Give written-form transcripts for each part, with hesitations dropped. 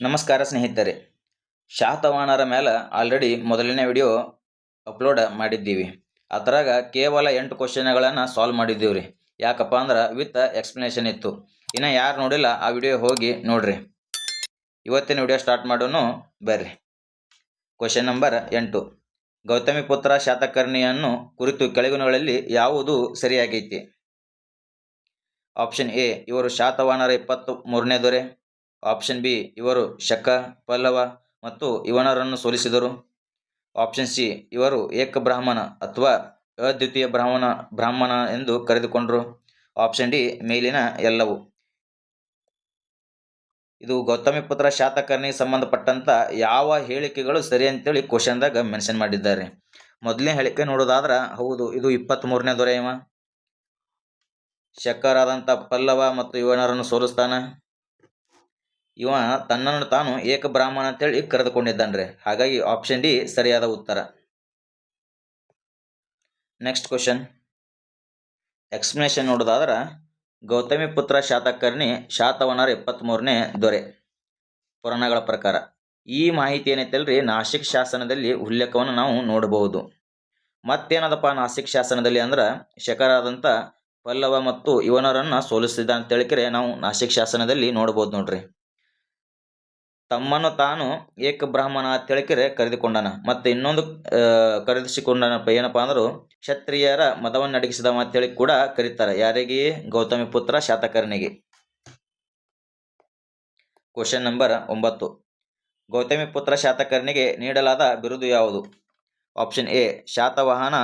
ನಮಸ್ಕಾರ ಸ್ನೇಹಿತರೆ. ಶಾತವಾಹನರ ಮೇಲೆ ಆಲ್ರೆಡಿ ಮೊದಲನೇ ವಿಡಿಯೋ ಅಪ್ಲೋಡ್ ಮಾಡಿದ್ದೀವಿ. ಅದರಾಗ ಕೇವಲ 8 ಕ್ವಶನ್ಗಳನ್ನು ಸಾಲ್ವ್ ಮಾಡಿದ್ದೀವಿ ರೀ. ಯಾಕಪ್ಪ ಅಂದ್ರೆ ವಿತ್ ಎಕ್ಸ್ಪ್ಲನೇಷನ್ ಇತ್ತು. ಇನ್ನು ಯಾರು ನೋಡಿಲ್ಲ ಆ ವಿಡಿಯೋ ಹೋಗಿ ನೋಡ್ರಿ. ಇವತ್ತಿನ ವಿಡಿಯೋ ಸ್ಟಾರ್ಟ್ ಮಾಡೋನು ಬರ್ರಿ. Question number 8. ಗೌತಮಿಪುತ್ರ ಶಾತಕರ್ಣಿಯನ್ನು ಕುರಿತು ಕೆಳಗಿನಗಳಲ್ಲಿ ಯಾವುದು ಸರಿಯಾಗೈತಿ? ಆಪ್ಷನ್ ಎ, ಇವರು ಶಾತವಾಹನರ 23ನೇ ದೊರೆ. ಆಪ್ಷನ್ ಬಿ, ಇವರು ಶಕ, ಪಲ್ಲವ ಮತ್ತು ಇವನರನ್ನು ಸೋಲಿಸಿದರು. ಆಪ್ಷನ್ ಸಿ, ಇವರು ಏಕಬ್ರಾಹ್ಮಣ ಅಥವಾ ಅದ್ವಿತೀಯ ಬ್ರಾಹ್ಮಣ ಎಂದು ಕರೆದುಕೊಂಡರು. ಆಪ್ಷನ್ ಡಿ, ಮೇಲಿನ ಎಲ್ಲವೂ. ಇದು ಗೌತಮಿಪುತ್ರ ಶಾತಕರ್ಣಿಗೆ ಸಂಬಂಧಪಟ್ಟಂತ ಯಾವ ಹೇಳಿಕೆಗಳು ಸರಿ ಅಂತೇಳಿ ಕ್ವಶನ್ದಾಗ ಮೆನ್ಷನ್ ಮಾಡಿದ್ದಾರೆ. ಮೊದಲನೇ ಹೇಳಿಕೆ ನೋಡೋದಾದ್ರ, ಹೌದು, ಇದು 23ನೇ ದೊರೆ. ಇವ ಶಕರಾದಂಥ ಪಲ್ಲವ ಮತ್ತು ಇವನರನ್ನು ಸೋಲಿಸ್ತಾನ. ಇವ ತನ್ನನ್ನು ತಾನು ಏಕಬ್ರಾಹ್ಮಣ ಅಂತೇಳಿ ಕರೆದುಕೊಂಡಿದ್ದಾನ್ರಿ. ಹಾಗಾಗಿ ಆಪ್ಷನ್ ಡಿ ಸರಿಯಾದ ಉತ್ತರ. Next question. Explanation ನೋಡೋದಾದ್ರ, Gautamiputra Satakarni ಶಾತವಾಹನರ 23ನೇ ದೊರೆ ಪುರಾಣಗಳ ಪ್ರಕಾರ. ಈ ಮಾಹಿತಿ ಏನೈತಲ್ರಿ, ನಾಸಿಕ್ ಶಾಸನದಲ್ಲಿ ಉಲ್ಲೇಖವನ್ನು ನಾವು ನೋಡಬಹುದು. ಮತ್ತೇನದಪ್ಪ ನಾಸಿಕ್ ಶಾಸನದಲ್ಲಿ ಅಂದ್ರೆ, ಶಕರಾದಂಥ ಪಲ್ಲವ ಮತ್ತು ಇವನರನ್ನ ಸೋಲಿಸಿದ ಅಂತ ಹೇಳಿಕರೆ ನಾವು ನಾಸಿಕ್ ಶಾಸನದಲ್ಲಿ ನೋಡ್ಬೋದು ನೋಡ್ರಿ. ತಮ್ಮನ್ನು ತಾನು ಏಕಬ್ರಾಹ್ಮಣ ಅಂತ ಹೇಳಿಕರೆ ಕರೆದುಕೊಂಡನ. ಮತ್ತೆ ಇನ್ನೊಂದು ಕರೆದಿಸಿಕೊಂಡನಪ್ಪ ಏನಪ್ಪಾ ಅಂದ್ರು, ಕ್ಷತ್ರಿಯರ ಮದವನ್ನು ಅಡಗಿಸಿದವ ಅಂತ ಹೇಳಿ ಕೂಡ ಕರೀತಾರೆ. ಯಾರಿಗೆ? ಗೌತಮಿಪುತ್ರ ಶಾತಕರ್ಣಿಗೆ. Question number 9. ಗೌತಮಿಪುತ್ರ ಶಾತಕರ್ಣಿಗೆ ನೀಡಲಾದ ಬಿರುದು ಯಾವುದು? ಆಪ್ಷನ್ ಎ, ಶಾತವಾಹನ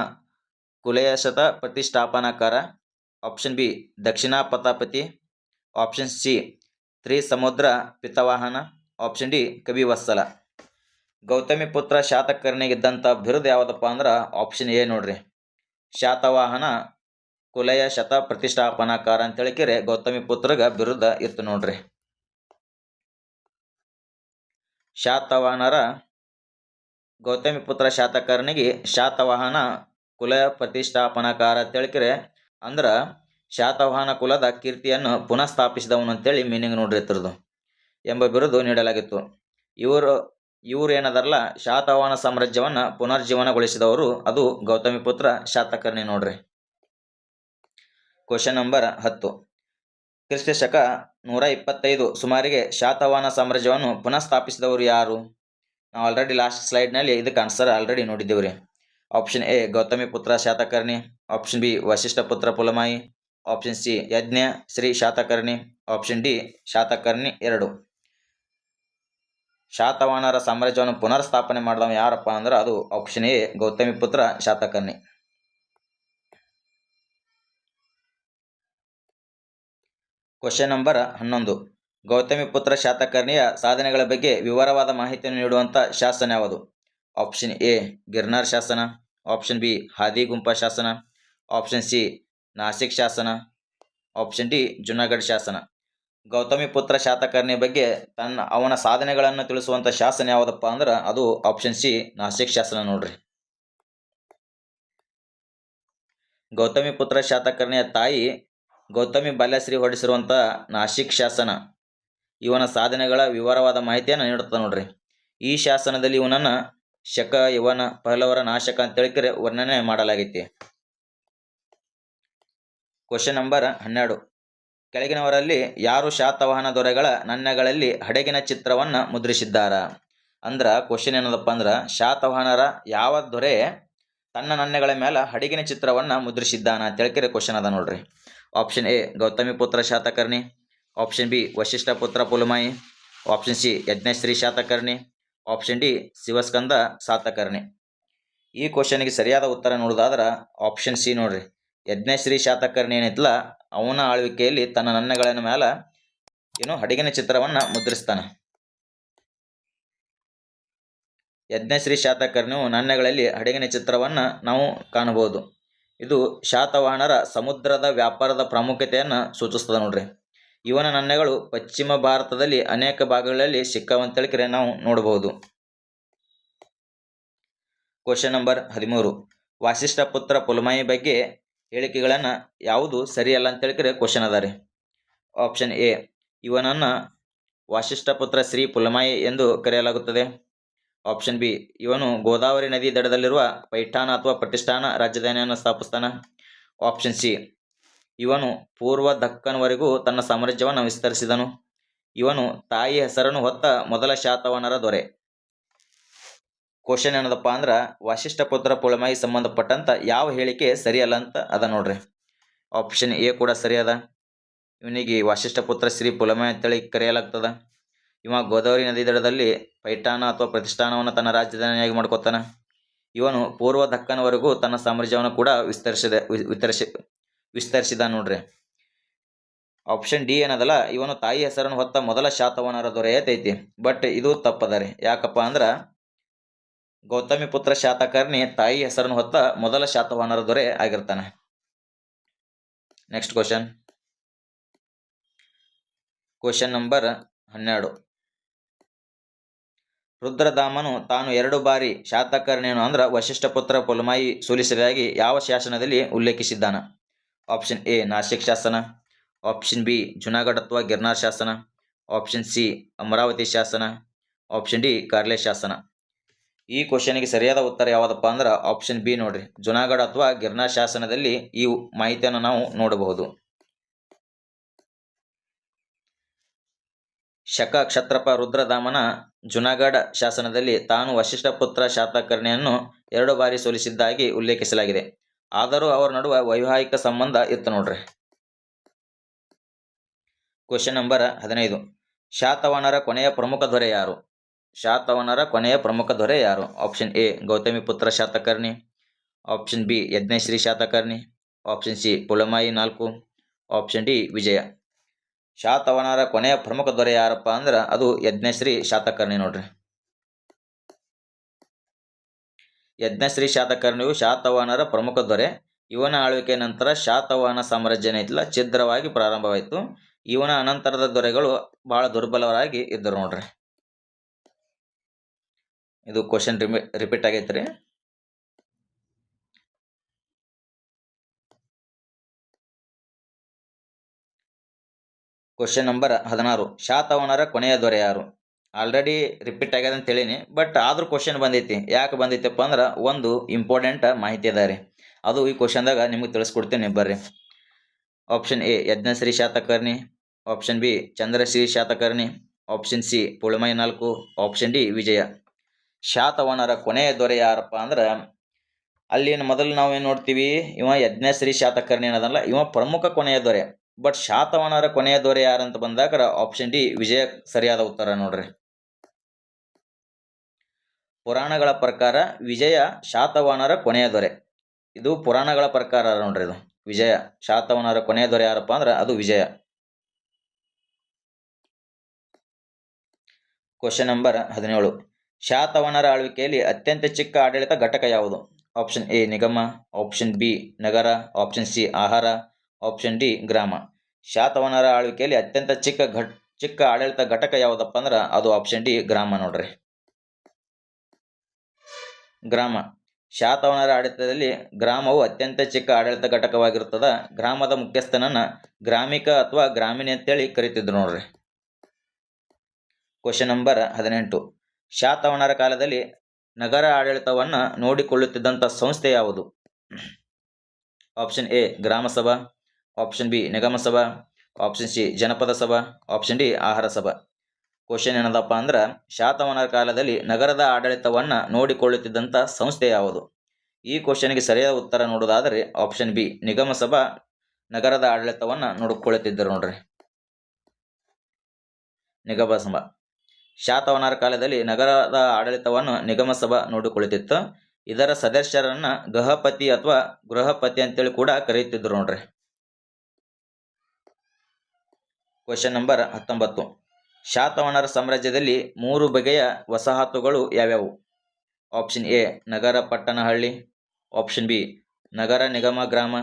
ಕುಲಯಶತ ಪ್ರತಿಷ್ಠಾಪನಾಕಾರ. ಆಪ್ಷನ್ ಬಿ, ದಕ್ಷಿಣಾಪಥಪತಿ. ಆಪ್ಷನ್ ಸಿ, ತ್ರಿಸಮುದ್ರ ಪಿತವಾಹನ. ಆಪ್ಷನ್ ಡಿ, ಕವಿವತ್ಸಲ. ಗೌತಮಿಪುತ್ರ ಶಾತಕರ್ಣಿಗಿದ್ದಂಥ ಬಿರುದು ಯಾವುದಪ್ಪ ಅಂದ್ರೆ ಆಪ್ಷನ್ ಎ ನೋಡ್ರಿ, ಶಾತವಾಹನ ಕುಲಯ ಶತ ಪ್ರತಿಷ್ಠಾಪನಾಕಾರ ಅಂತ ಹೇಳಿಕೆರೆ ಗೌತಮಿಪುತ್ರಗ ಬಿರುದ ಇತ್ತು ನೋಡ್ರಿ. ಶಾತವಾಹನರ ಗೌತಮಿಪುತ್ರ ಶಾತಕರ್ಣಿಗೆ ಶಾತವಾಹನ ಕುಲ ಪ್ರತಿಷ್ಠಾಪನಾಕಾರ ಅಂತ ಹೇಳಿಕೆರೆ ಅಂದ್ರ ಶಾತವಾಹನ ಕುಲದ ಕೀರ್ತಿಯನ್ನು ಪುನಃ ಸ್ಥಾಪಿಸಿದವನು ಅಂತೇಳಿ ಮೀನಿಂಗ್ ನೋಡ್ರಿ ಇತ್ರದು ಎಂಬ ಬಿರುದು ನೀಡಲಾಗಿತ್ತು. ಇವರು ಏನದಾರಲ್ಲ, ಶಾತವಾಹನ ಸಾಮ್ರಾಜ್ಯವನ್ನ ಪುನರ್ಜೀವನಗೊಳಿಸಿದವರು, ಅದು ಗೌತಮಿಪುತ್ರ ಶಾತಕರ್ಣಿ ನೋಡ್ರಿ. Question number 10. ಕ್ರಿಸ್ತ ಶಕ 125 ಸುಮಾರಿಗೆ ಶಾತವಾಹನ ಸಾಮ್ರಾಜ್ಯವನ್ನು ಪುನಃ ಸ್ಥಾಪಿಸಿದವರು ಯಾರು? ನಾವು ಆಲ್ರೆಡಿ ಲಾಸ್ಟ್ ಸ್ಲೈಡ್ನಲ್ಲಿ ಇದಕ್ಕೆ ಆನ್ಸರ್ ಆಲ್ರೆಡಿ ನೋಡಿದ್ದೇವ್ರಿ. Option A, Gautamiputra Satakarni. Option B, Vasishthaputra Pulamayi. Option C, Yajna Sri Satakarni. Option D, Satakarni 2. ಶಾತವಾಹನರ ಸಾಮ್ರಾಜ್ಯವನ್ನು ಪುನರ್ ಸ್ಥಾಪನೆ ಮಾಡಿದವ ಯಾರಪ್ಪ ಅಂದ್ರೆ ಅದು option A, Gautamiputra Satakarni. Question number 11. Gautamiputra ಶಾತಕರ್ಣಿಯ ಸಾಧನೆಗಳ ಬಗ್ಗೆ ವಿವರವಾದ ಮಾಹಿತಿಯನ್ನು ನೀಡುವಂಥ ಶಾಸನ ಯಾವುದು? ಆಪ್ಷನ್ ಎ, ಗಿರ್ನಾರ್ ಶಾಸನ. ಆಪ್ಷನ್ ಬಿ, ಹಾದಿಗುಂಪ ಶಾಸನ. ಆಪ್ಷನ್ ಸಿ, ನಾಸಿಕ್ ಶಾಸನ. ಆಪ್ಷನ್ ಡಿ, ಜುನಾಗಢ್ ಶಾಸನ. ಗೌತಮಿಪುತ್ರ ಶಾತಕರ್ಣಿ ಬಗ್ಗೆ ಅವನ ಸಾಧನೆಗಳನ್ನು ತಿಳಿಸುವಂಥ ಶಾಸನ ಯಾವುದಪ್ಪ ಅಂದ್ರೆ ಅದು ಆಪ್ಷನ್ ಸಿ, ನಾಸಿಕ್ ಶಾಸನ ನೋಡ್ರಿ. ಗೌತಮಿಪುತ್ರ ಶಾತಕರ್ಣಿಯ ತಾಯಿ ಗೌತಮಿ ಬಾಲ್ಯಶ್ರೀ ಹೊರಡಿಸಿರುವಂಥ ನಾಸಿಕ್ ಶಾಸನ ಇವನ ಸಾಧನೆಗಳ ವಿವರವಾದ ಮಾಹಿತಿಯನ್ನು ನೀಡುತ್ತೆ ನೋಡ್ರಿ. ಈ ಶಾಸನದಲ್ಲಿ ಇವನನ್ನ ಶಕ, ಯವನ, ಪಲ್ಲವರ ನಾಶಕ ಅಂತ ಹೇಳಿಕರೆ ವರ್ಣನೆ ಮಾಡಲಾಗೈತಿ. Question number 12. ಕೆಳಗಿನವರಲ್ಲಿ ಯಾರು ಶಾತವಾಹನ ದೊರೆಗಳ ನಾಣ್ಯಗಳಲ್ಲಿ ಹಡಗಿನ ಚಿತ್ರವನ್ನ ಮುದ್ರಿಸಿದ್ದಾರ? ಅಂದ್ರ ಕ್ವಶನ್ ಏನದಪ್ಪ ಅಂದ್ರ, ಶಾತವಾಹನರ ಯಾವ ದೊರೆ ತನ್ನ ನಾಣ್ಯಗಳ ಮೇಲೆ ಹಡಗಿನ ಚಿತ್ರವನ್ನ ಮುದ್ರಿಸಿದ್ದಾನ ಅಂತ ಹೇಳಿಕರೆ ಕ್ವಶನ್ ಅದ ನೋಡ್ರಿ. Option A, Gautamiputra Satakarni. Option B, Vasishthaputra Pulamayi. Option C, Yajnashri Satakarni. Option D, Shivaskanda Satakarni. ಈ ಕ್ವಶನ್ಗೆ ಸರಿಯಾದ ಉತ್ತರ ನೋಡೋದಾದ್ರ ಆಪ್ಷನ್ ಸಿ ನೋಡ್ರಿ, ಯಜ್ಞಶ್ರೀ ಶಾತಕರ್ಣಿ ಏನೈತಲ್ಲ ಅವನ ಆಳ್ವಿಕೆಯಲ್ಲಿ ತನ್ನ ನಾಣ್ಯಗಳ ಮೇಲೆ ಹಡಗಿನ ಚಿತ್ರವನ್ನ ಮುದ್ರಿಸ್ತಾನ. ಯಜ್ಞಶ್ರೀ ಶಾತಕರ್ಣಿಯು ನಾಣ್ಯಗಳಲ್ಲಿ ಹಡಗಿನ ಚಿತ್ರವನ್ನ ನಾವು ಕಾಣಬಹುದು. ಇದು ಶಾತವಾಹನರ ಸಮುದ್ರದ ವ್ಯಾಪಾರದ ಪ್ರಾಮುಖ್ಯತೆಯನ್ನು ಸೂಚಿಸ್ತದೆ ನೋಡ್ರಿ. ಇವನ ನಾಣ್ಯಗಳು ಪಶ್ಚಿಮ ಭಾರತದಲ್ಲಿ ಅನೇಕ ಭಾಗಗಳಲ್ಲಿ ಸಿಕ್ಕವಂತ ಹೇಳಿದ್ರೆ ನಾವು ನೋಡಬಹುದು. Question number 13. ವಾಸಿಷ್ಠಪುತ್ರ ಪುಲಮಾಯಿ ಬಗ್ಗೆ ಹೇಳಿಕೆಗಳನ್ನ ಯಾವುದು ಸರಿಯಲ್ಲ ಅಂತ ಹೇಳಿದ್ರೆ ಕ್ವಶನ್ ಅದ ರೀ. ಆಪ್ಷನ್ ಎ, ಇವನನ್ನ ವಾಸಿಷ್ಠ ಪುತ್ರ ಶ್ರೀ ಪುಲಮಾಯಿ ಎಂದು ಕರೆಯಲಾಗುತ್ತದೆ. ಆಪ್ಷನ್ ಬಿ, ಇವನು ಗೋದಾವರಿ ನದಿ ದಡದಲ್ಲಿರುವ ಪೈಠಾನ ಅಥವಾ ಪ್ರತಿಷ್ಠಾನ ರಾಜಧಾನಿಯನ್ನು ಸ್ಥಾಪಿಸ್ತಾನ. ಆಪ್ಷನ್ ಸಿ, ಇವನು ಪೂರ್ವ ದಕ್ಕನ್ವರೆಗೂ ತನ್ನ ಸಾಮ್ರಾಜ್ಯವನ್ನು ವಿಸ್ತರಿಸಿದನು. ಇವನು ತಾಯಿ ಹೆಸರನ್ನು ಹೊತ್ತ ಮೊದಲ ಶಾತವಾಹನರ ದೊರೆ. ಕ್ವಶನ್ ಏನದಪ್ಪ ಅಂದ್ರೆ ವಾಸಿಷ್ಠ ಪುತ್ರ ಪುಲಮಾಯಿ ಸಂಬಂಧಪಟ್ಟಂತ ಯಾವ ಹೇಳಿಕೆ ಸರಿಯಲ್ಲ ಅಂತ ಅದ ನೋಡ್ರಿ. ಆಪ್ಷನ್ ಎ ಕೂಡ ಸರಿಯದ. ಇವನಿಗೆ ವಾಸಿಷ್ಠ ಪುತ್ರ ಶ್ರೀ ಪುಲಮಾಯಿ ಅಂತೇಳಿ ಕರೆಯಲಾಗ್ತದ. ಇವ ಗೋದಾವರಿ ನದಿ ದಡದಲ್ಲಿ ಪೈಠಾನ ಅಥವಾ ಪ್ರತಿಷ್ಠಾನವನ್ನು ತನ್ನ ರಾಜಧಾನಿಯಾಗಿ ಮಾಡ್ಕೊತಾನ. ಇವನು ಪೂರ್ವ ದಕ್ಕನ್ವರೆಗೂ ತನ್ನ ಸಾಮ್ರಾಜ್ಯವನ್ನು ಕೂಡ ವಿಸ್ತರಿಸಿದ ನೋಡ್ರಿ. ಆಪ್ಷನ್ ಡಿ ಏನದಲ್ಲ, ಇವನು ತಾಯಿ ಹೆಸರನ್ನು ಹೊತ್ತ ಮೊದಲ ಶಾತವಾಹನರ ದೊರೆ ಐತಿ. ಬಟ್ ಇದು ತಪ್ಪದ ರೀ. ಯಾಕಪ್ಪ ಅಂದ್ರ ಗೌತಮಿ ಪುತ್ರ ಶಾತಕರ್ಣಿ ತಾಯಿ ಹೆಸರನ್ನು ಹೊತ್ತ ಮೊದಲ ಶಾತವಾಹನರ ದೊರೆ ಆಗಿರ್ತಾನೆ. Next question number 12. ರುದ್ರದಾಮನು ತಾನು 2 ಬಾರಿ ಶಾತಕರ್ಣಿಯನ್ನು ಅಂದ್ರೆ ವಶಿಷ್ಠ ಪುತ್ರ ಪುಲಮಾಯಿ ಸೋಲಿಸಿದಾಗಿ ಯಾವ ಶಾಸನದಲ್ಲಿ ಉಲ್ಲೇಖಿಸಿದ್ದಾನ? ಆಪ್ಷನ್ ಎ ನಾಸಿಕ್ ಶಾಸನ, ಆಪ್ಷನ್ ಬಿ ಜುನಾಗಢ ಅಥವಾ ಗಿರ್ನಾರ್ ಶಾಸನ, ಆಪ್ಷನ್ ಸಿ ಅಮರಾವತಿ ಶಾಸನ, ಆಪ್ಷನ್ ಡಿ ಕಾರ್ಲೆ ಶಾಸನ. ಈ ಕ್ವಶನ್ಗೆ ಸರಿಯಾದ ಉತ್ತರ ಯಾವುದಪ್ಪ ಅಂದ್ರೆ ಆಪ್ಷನ್ ಬಿ ನೋಡ್ರಿ. ಜುನಾಗಢ ಅಥವಾ ಗಿರ್ನಾರ್ ಶಾಸನದಲ್ಲಿ ಈ ಮಾಹಿತಿಯನ್ನು ನಾವು ನೋಡಬಹುದು. ಶಕ ಕ್ಷತ್ರಪ ರುದ್ರದಾಮನ ಜುನಾಗಢ ಶಾಸನದಲ್ಲಿ ತಾನು ವಶಿಷ್ಠ ಪುತ್ರ ಶಾತಕರ್ಣಿಯನ್ನು 2 ಬಾರಿ ಸೋಲಿಸಿದ್ದಾಗಿ ಉಲ್ಲೇಖಿಸಲಾಗಿದೆ. ಆದರೂ ಅವರ ನಡುವೆ ವೈವಾಹಿಕ ಸಂಬಂಧ ಇತ್ತು ನೋಡ್ರಿ. Question number 15. ಶಾತವಾಹನರ ಕೊನೆಯ ಪ್ರಮುಖ ದೊರೆ ಯಾರು? ಶಾತವಾಹನರ ಕೊನೆಯ ಪ್ರಮುಖ ದೊರೆ ಯಾರು? Option A Gautamiputra Satakarni, option B Yajnashri Satakarni, option C Pulamayi 4, option D Vijaya. ಶಾತವಾಹನರ ಕೊನೆಯ ಪ್ರಮುಖ ದೊರೆ ಯಾರಪ್ಪ ಅಂದ್ರೆ ಅದು ಯಜ್ಞಶ್ರೀ ಶಾತಕರ್ಣಿ ನೋಡ್ರಿ. ಯಜ್ಞಶ್ರೀ ಶಾತಕರ್ಣಿಯು ಶಾತವಾಹನರ ಪ್ರಮುಖ ದೊರೆ. ಇವನ ಆಳ್ವಿಕೆ ನಂತರ ಶಾತವಾಹನ ಸಾಮ್ರಾಜ್ಯ ಏನೈತಿಲ್ಲ ಛಿದ್ರವಾಗಿ ಪ್ರಾರಂಭವಾಯಿತು. ಇವನ ಅನಂತರದ ದೊರೆಗಳು ಬಹಳ ದುರ್ಬಲರಾಗಿ ಇದ್ದರು ನೋಡ್ರಿ. ಇದು ಕ್ವಶನ್ ರಿಪೀಟ್ ಆಗೈತ್ರಿ. Question number 16. ಶಾತವಾಹನರ ಕೊನೆಯ ದೊರೆ ಯಾರು? ಆಲ್ರೆಡಿ ರಿಪೀಟ್ ಆಗ್ಯದ ಅಂತ ಹೇಳಿನಿ, ಬಟ್ ಆದ್ರೂ ಕ್ವಶನ್ ಬಂದೈತಿ. ಯಾಕೆ ಬಂದೈತಪ್ಪ ಅಂದ್ರೆ ಒಂದು ಇಂಪಾರ್ಟೆಂಟ್ ಮಾಹಿತಿ ಅದ ರೀ, ಅದು ಈ ಕ್ವಶನ್ದಾಗ ನಿಮಗೆ ತಿಳಿಸ್ಕೊಡ್ತೀನಿ ಬರ್ರಿ. Option A Yajnashri Satakarni, option B Chandrashri Satakarni, option C Pulamayi 4, option D Vijaya. ಶಾತವಾಹನರ ಕೊನೆಯ ದೊರೆ ಯಾರಪ್ಪ ಅಂದ್ರೆ ಅಲ್ಲಿ ಮೊದಲು ನಾವೇನು ನೋಡ್ತೀವಿ, ಇವ ಯಜ್ಞಶ್ರೀ ಶಾತಕರ್ಣಿ ಅನ್ನೋದಲ್ಲ, ಇವ ಪ್ರಮುಖ ಕೊನೆಯ ದೊರೆ. ಬಟ್ ಶಾತವಾಹನರ ಕೊನೆಯ ದೊರೆ ಯಾರಂತ ಬಂದಾಗ ಆಪ್ಷನ್ ಡಿ ವಿಜಯ ಸರಿಯಾದ ಉತ್ತರ ನೋಡ್ರಿ. ಪುರಾಣಗಳ ಪ್ರಕಾರ ವಿಜಯ ಶಾತವಾಹನರ ಕೊನೆಯ ದೊರೆ. ಇದು ಪುರಾಣಗಳ ಪ್ರಕಾರ ನೋಡ್ರಿ. ಇದು ವಿಜಯ ಶಾತವಾಹನರ ಕೊನೆಯ ದೊರೆ ಯಾರಪ್ಪ ಅಂದ್ರೆ ಅದು ವಿಜಯ. Question number 17. ಶಾತವಾಹನರ ಆಳ್ವಿಕೆಯಲ್ಲಿ ಅತ್ಯಂತ ಚಿಕ್ಕ ಆಡಳಿತ ಘಟಕ ಯಾವುದು? ಆಪ್ಷನ್ ಎ ನಿಗಮ, ಆಪ್ಷನ್ ಬಿ ನಗರ, ಆಪ್ಷನ್ ಸಿ ಆಹಾರ, ಆಪ್ಷನ್ ಡಿ ಗ್ರಾಮ. ಶಾತವಾಹನರ ಆಳ್ವಿಕೆಯಲ್ಲಿ ಅತ್ಯಂತ ಚಿಕ್ಕ ಆಡಳಿತ ಘಟಕ ಯಾವುದಪ್ಪ ಅಂದ್ರೆ ಅದು ಆಪ್ಷನ್ ಡಿ ಗ್ರಾಮ ನೋಡ್ರಿ. ಗ್ರಾಮ. ಶಾತವಾಹನರ ಆಡಳಿತದಲ್ಲಿ ಗ್ರಾಮವು ಅತ್ಯಂತ ಚಿಕ್ಕ ಆಡಳಿತ ಘಟಕವಾಗಿರುತ್ತದೆ. ಗ್ರಾಮದ ಮುಖ್ಯಸ್ಥನನ್ನ ಗ್ರಾಮಿಕ ಅಥವಾ ಗ್ರಾಮೀಣ ಅಂತೇಳಿ ಕರೀತಿದ್ರು ನೋಡ್ರಿ. Question number 18. ಶಾತವಾಹನರ ಕಾಲದಲ್ಲಿ ನಗರ ಆಡಳಿತವನ್ನು ನೋಡಿಕೊಳ್ಳುತ್ತಿದ್ದಂಥ ಸಂಸ್ಥೆ ಯಾವುದು? ಆಪ್ಷನ್ ಎ ಗ್ರಾಮ ಸಭಾ, ಆಪ್ಷನ್ ಬಿ ನಿಗಮ ಸಭಾ, ಆಪ್ಷನ್ ಸಿ ಜನಪದ ಸಭಾ, ಆಪ್ಷನ್ ಡಿ ಆಹಾರ ಸಭಾ. ಕ್ವಶನ್ ಏನದಪ್ಪ ಅಂದ್ರೆ ಶಾತವಾಹನರ ಕಾಲದಲ್ಲಿ ನಗರದ ಆಡಳಿತವನ್ನು ನೋಡಿಕೊಳ್ಳುತ್ತಿದ್ದಂಥ ಸಂಸ್ಥೆ ಯಾವುದು? ಈ ಕ್ವಶನ್ಗೆ ಸರಿಯಾದ ಉತ್ತರ ನೋಡೋದಾದರೆ ಆಪ್ಷನ್ ಬಿ ನಿಗಮ ಸಭಾ ನಗರದ ಆಡಳಿತವನ್ನು ನೋಡಿಕೊಳ್ಳುತ್ತಿದ್ದರು ನೋಡ್ರಿ. ನಿಗಮ ಸಭಾ. ಶಾತವಾಹನರ ಕಾಲದಲ್ಲಿ ನಗರದ ಆಡಳಿತವನ್ನು ನಿಗಮ ಸಭಾ ನೋಡಿಕೊಳ್ಳುತ್ತಿತ್ತು. ಇದರ ಸದಸ್ಯರನ್ನ ಗೃಹಪತಿ ಅಥವಾ ಗೃಹಪತಿ ಅಂತೇಳಿ ಕೂಡ ಕರೆಯುತ್ತಿದ್ರು ನೋಡ್ರಿ. Question number 19. ಶಾತವಾಹನರ ಸಾಮ್ರಾಜ್ಯದಲ್ಲಿ 3 ಬಗೆಯ ವಸಾಹತುಗಳು ಯಾವ್ಯಾವು? ಆಪ್ಷನ್ ಎ ನಗರ ಪಟ್ಟಣ ಹಳ್ಳಿ, ಆಪ್ಷನ್ ಬಿ ನಗರ ನಿಗಮ ಗ್ರಾಮ,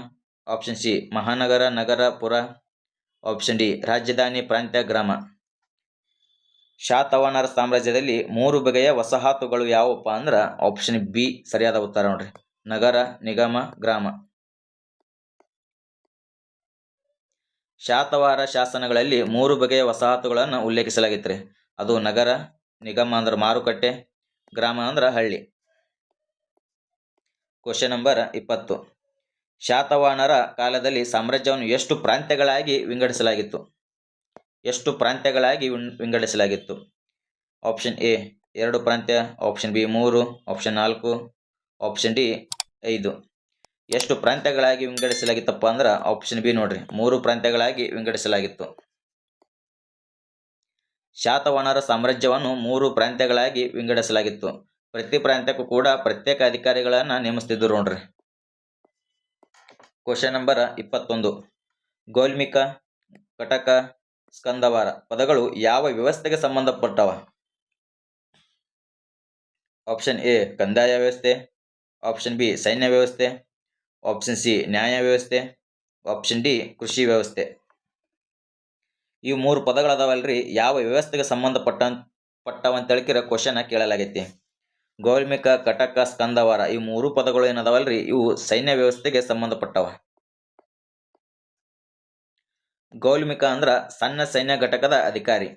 ಆಪ್ಷನ್ ಸಿ ಮಹಾನಗರ ನಗರ ಪುರ, ಆಪ್ಷನ್ ಡಿ ರಾಜಧಾನಿ ಪ್ರಾಂತ್ಯ ಗ್ರಾಮ. ಶಾತವಾಹನರ ಸಾಮ್ರಾಜ್ಯದಲ್ಲಿ 3 ಬಗೆಯ ವಸಾಹತುಗಳು ಯಾವಪ್ಪ ಅಂದ್ರೆ ಆಪ್ಷನ್ ಬಿ ಸರಿಯಾದ ಉತ್ತರ ನೋಡ್ರಿ. ನಗರ ನಿಗಮ ಗ್ರಾಮ. ಶಾತವಾಹನ ಶಾಸನಗಳಲ್ಲಿ 3 ಬಗೆಯ ವಸಾಹತುಗಳನ್ನು ಉಲ್ಲೇಖಿಸಲಾಗಿತ್ತು. ಅದು ನಗರ, ನಿಗಮ ಅಂದ್ರೆ ಮಾರುಕಟ್ಟೆ, ಗ್ರಾಮ ಅಂದ್ರೆ ಹಳ್ಳಿ. Question number 20. ಶಾತವಾಹನರ ಕಾಲದಲ್ಲಿ ಸಾಮ್ರಾಜ್ಯವನ್ನು ಎಷ್ಟು ಪ್ರಾಂತ್ಯಗಳಾಗಿ ವಿಂಗಡಿಸಲಾಗಿತ್ತು? ಎಷ್ಟು ಪ್ರಾಂತ್ಯಗಳಾಗಿ ವಿಂಗಡಿಸಲಾಗಿತ್ತು? ಆಪ್ಷನ್ ಎ 2 ಪ್ರಾಂತ್ಯ, option B 3, option 4, option D 5. ಎಷ್ಟು ಪ್ರಾಂತ್ಯಗಳಾಗಿ ವಿಂಗಡಿಸಲಾಗಿತ್ತಪ್ಪ ಅಂದ್ರೆ ಆಪ್ಷನ್ ಬಿ ನೋಡ್ರಿ, 3 ಪ್ರಾಂತ್ಯಗಳಾಗಿ ವಿಂಗಡಿಸಲಾಗಿತ್ತು. ಶಾತವಾಹನರ ಸಾಮ್ರಾಜ್ಯವನ್ನು 3 ಪ್ರಾಂತ್ಯಗಳಾಗಿ ವಿಂಗಡಿಸಲಾಗಿತ್ತು. ಪ್ರತಿ ಪ್ರಾಂತ್ಯಕ್ಕೂ ಕೂಡ ಪ್ರತ್ಯೇಕ ಅಧಿಕಾರಿಗಳನ್ನ ನೇಮಿಸ್ತಿದ್ರು ನೋಡ್ರಿ. Question number 21. ಗೋಲ್ಮಿಕ, ಕಟಕ, ಸ್ಕಂದವಾರ ಪದಗಳು ಯಾವ ವ್ಯವಸ್ಥೆಗೆ ಸಂಬಂಧಪಟ್ಟವ? ಆಪ್ಷನ್ ಎ ಕಂದಾಯ ವ್ಯವಸ್ಥೆ, ಆಪ್ಷನ್ ಬಿ ಸೈನ್ಯ ವ್ಯವಸ್ಥೆ, ಆಪ್ಷನ್ ಸಿ ನ್ಯಾಯ ವ್ಯವಸ್ಥೆ, ಆಪ್ಷನ್ ಡಿ ಕೃಷಿ ವ್ಯವಸ್ಥೆ. ಇವು 3 ಪದಗಳದಾವಲ್ರಿ, ಯಾವ ವ್ಯವಸ್ಥೆಗೆ ಸಂಬಂಧಪಟ್ಟವಂತೇಳ್ಕಿರ ಕ್ವಶನ್ ಕೇಳಲಾಗೈತಿ. ಗೋಲ್ಮಿಕ, ಕಟಕ, ಸ್ಕಂದವಾರ ಈ 3 ಪದಗಳು ಏನದಾವಲ್ರಿ, ಇವು ಸೈನ್ಯ ವ್ಯವಸ್ಥೆಗೆ ಸಂಬಂಧಪಟ್ಟವ. ಗೋಲ್ಮಿಕ ಅಂದ್ರ ಸಣ್ಣ ಸೈನ್ಯ ಘಟಕದ ಅಧಿಕಾರಿ.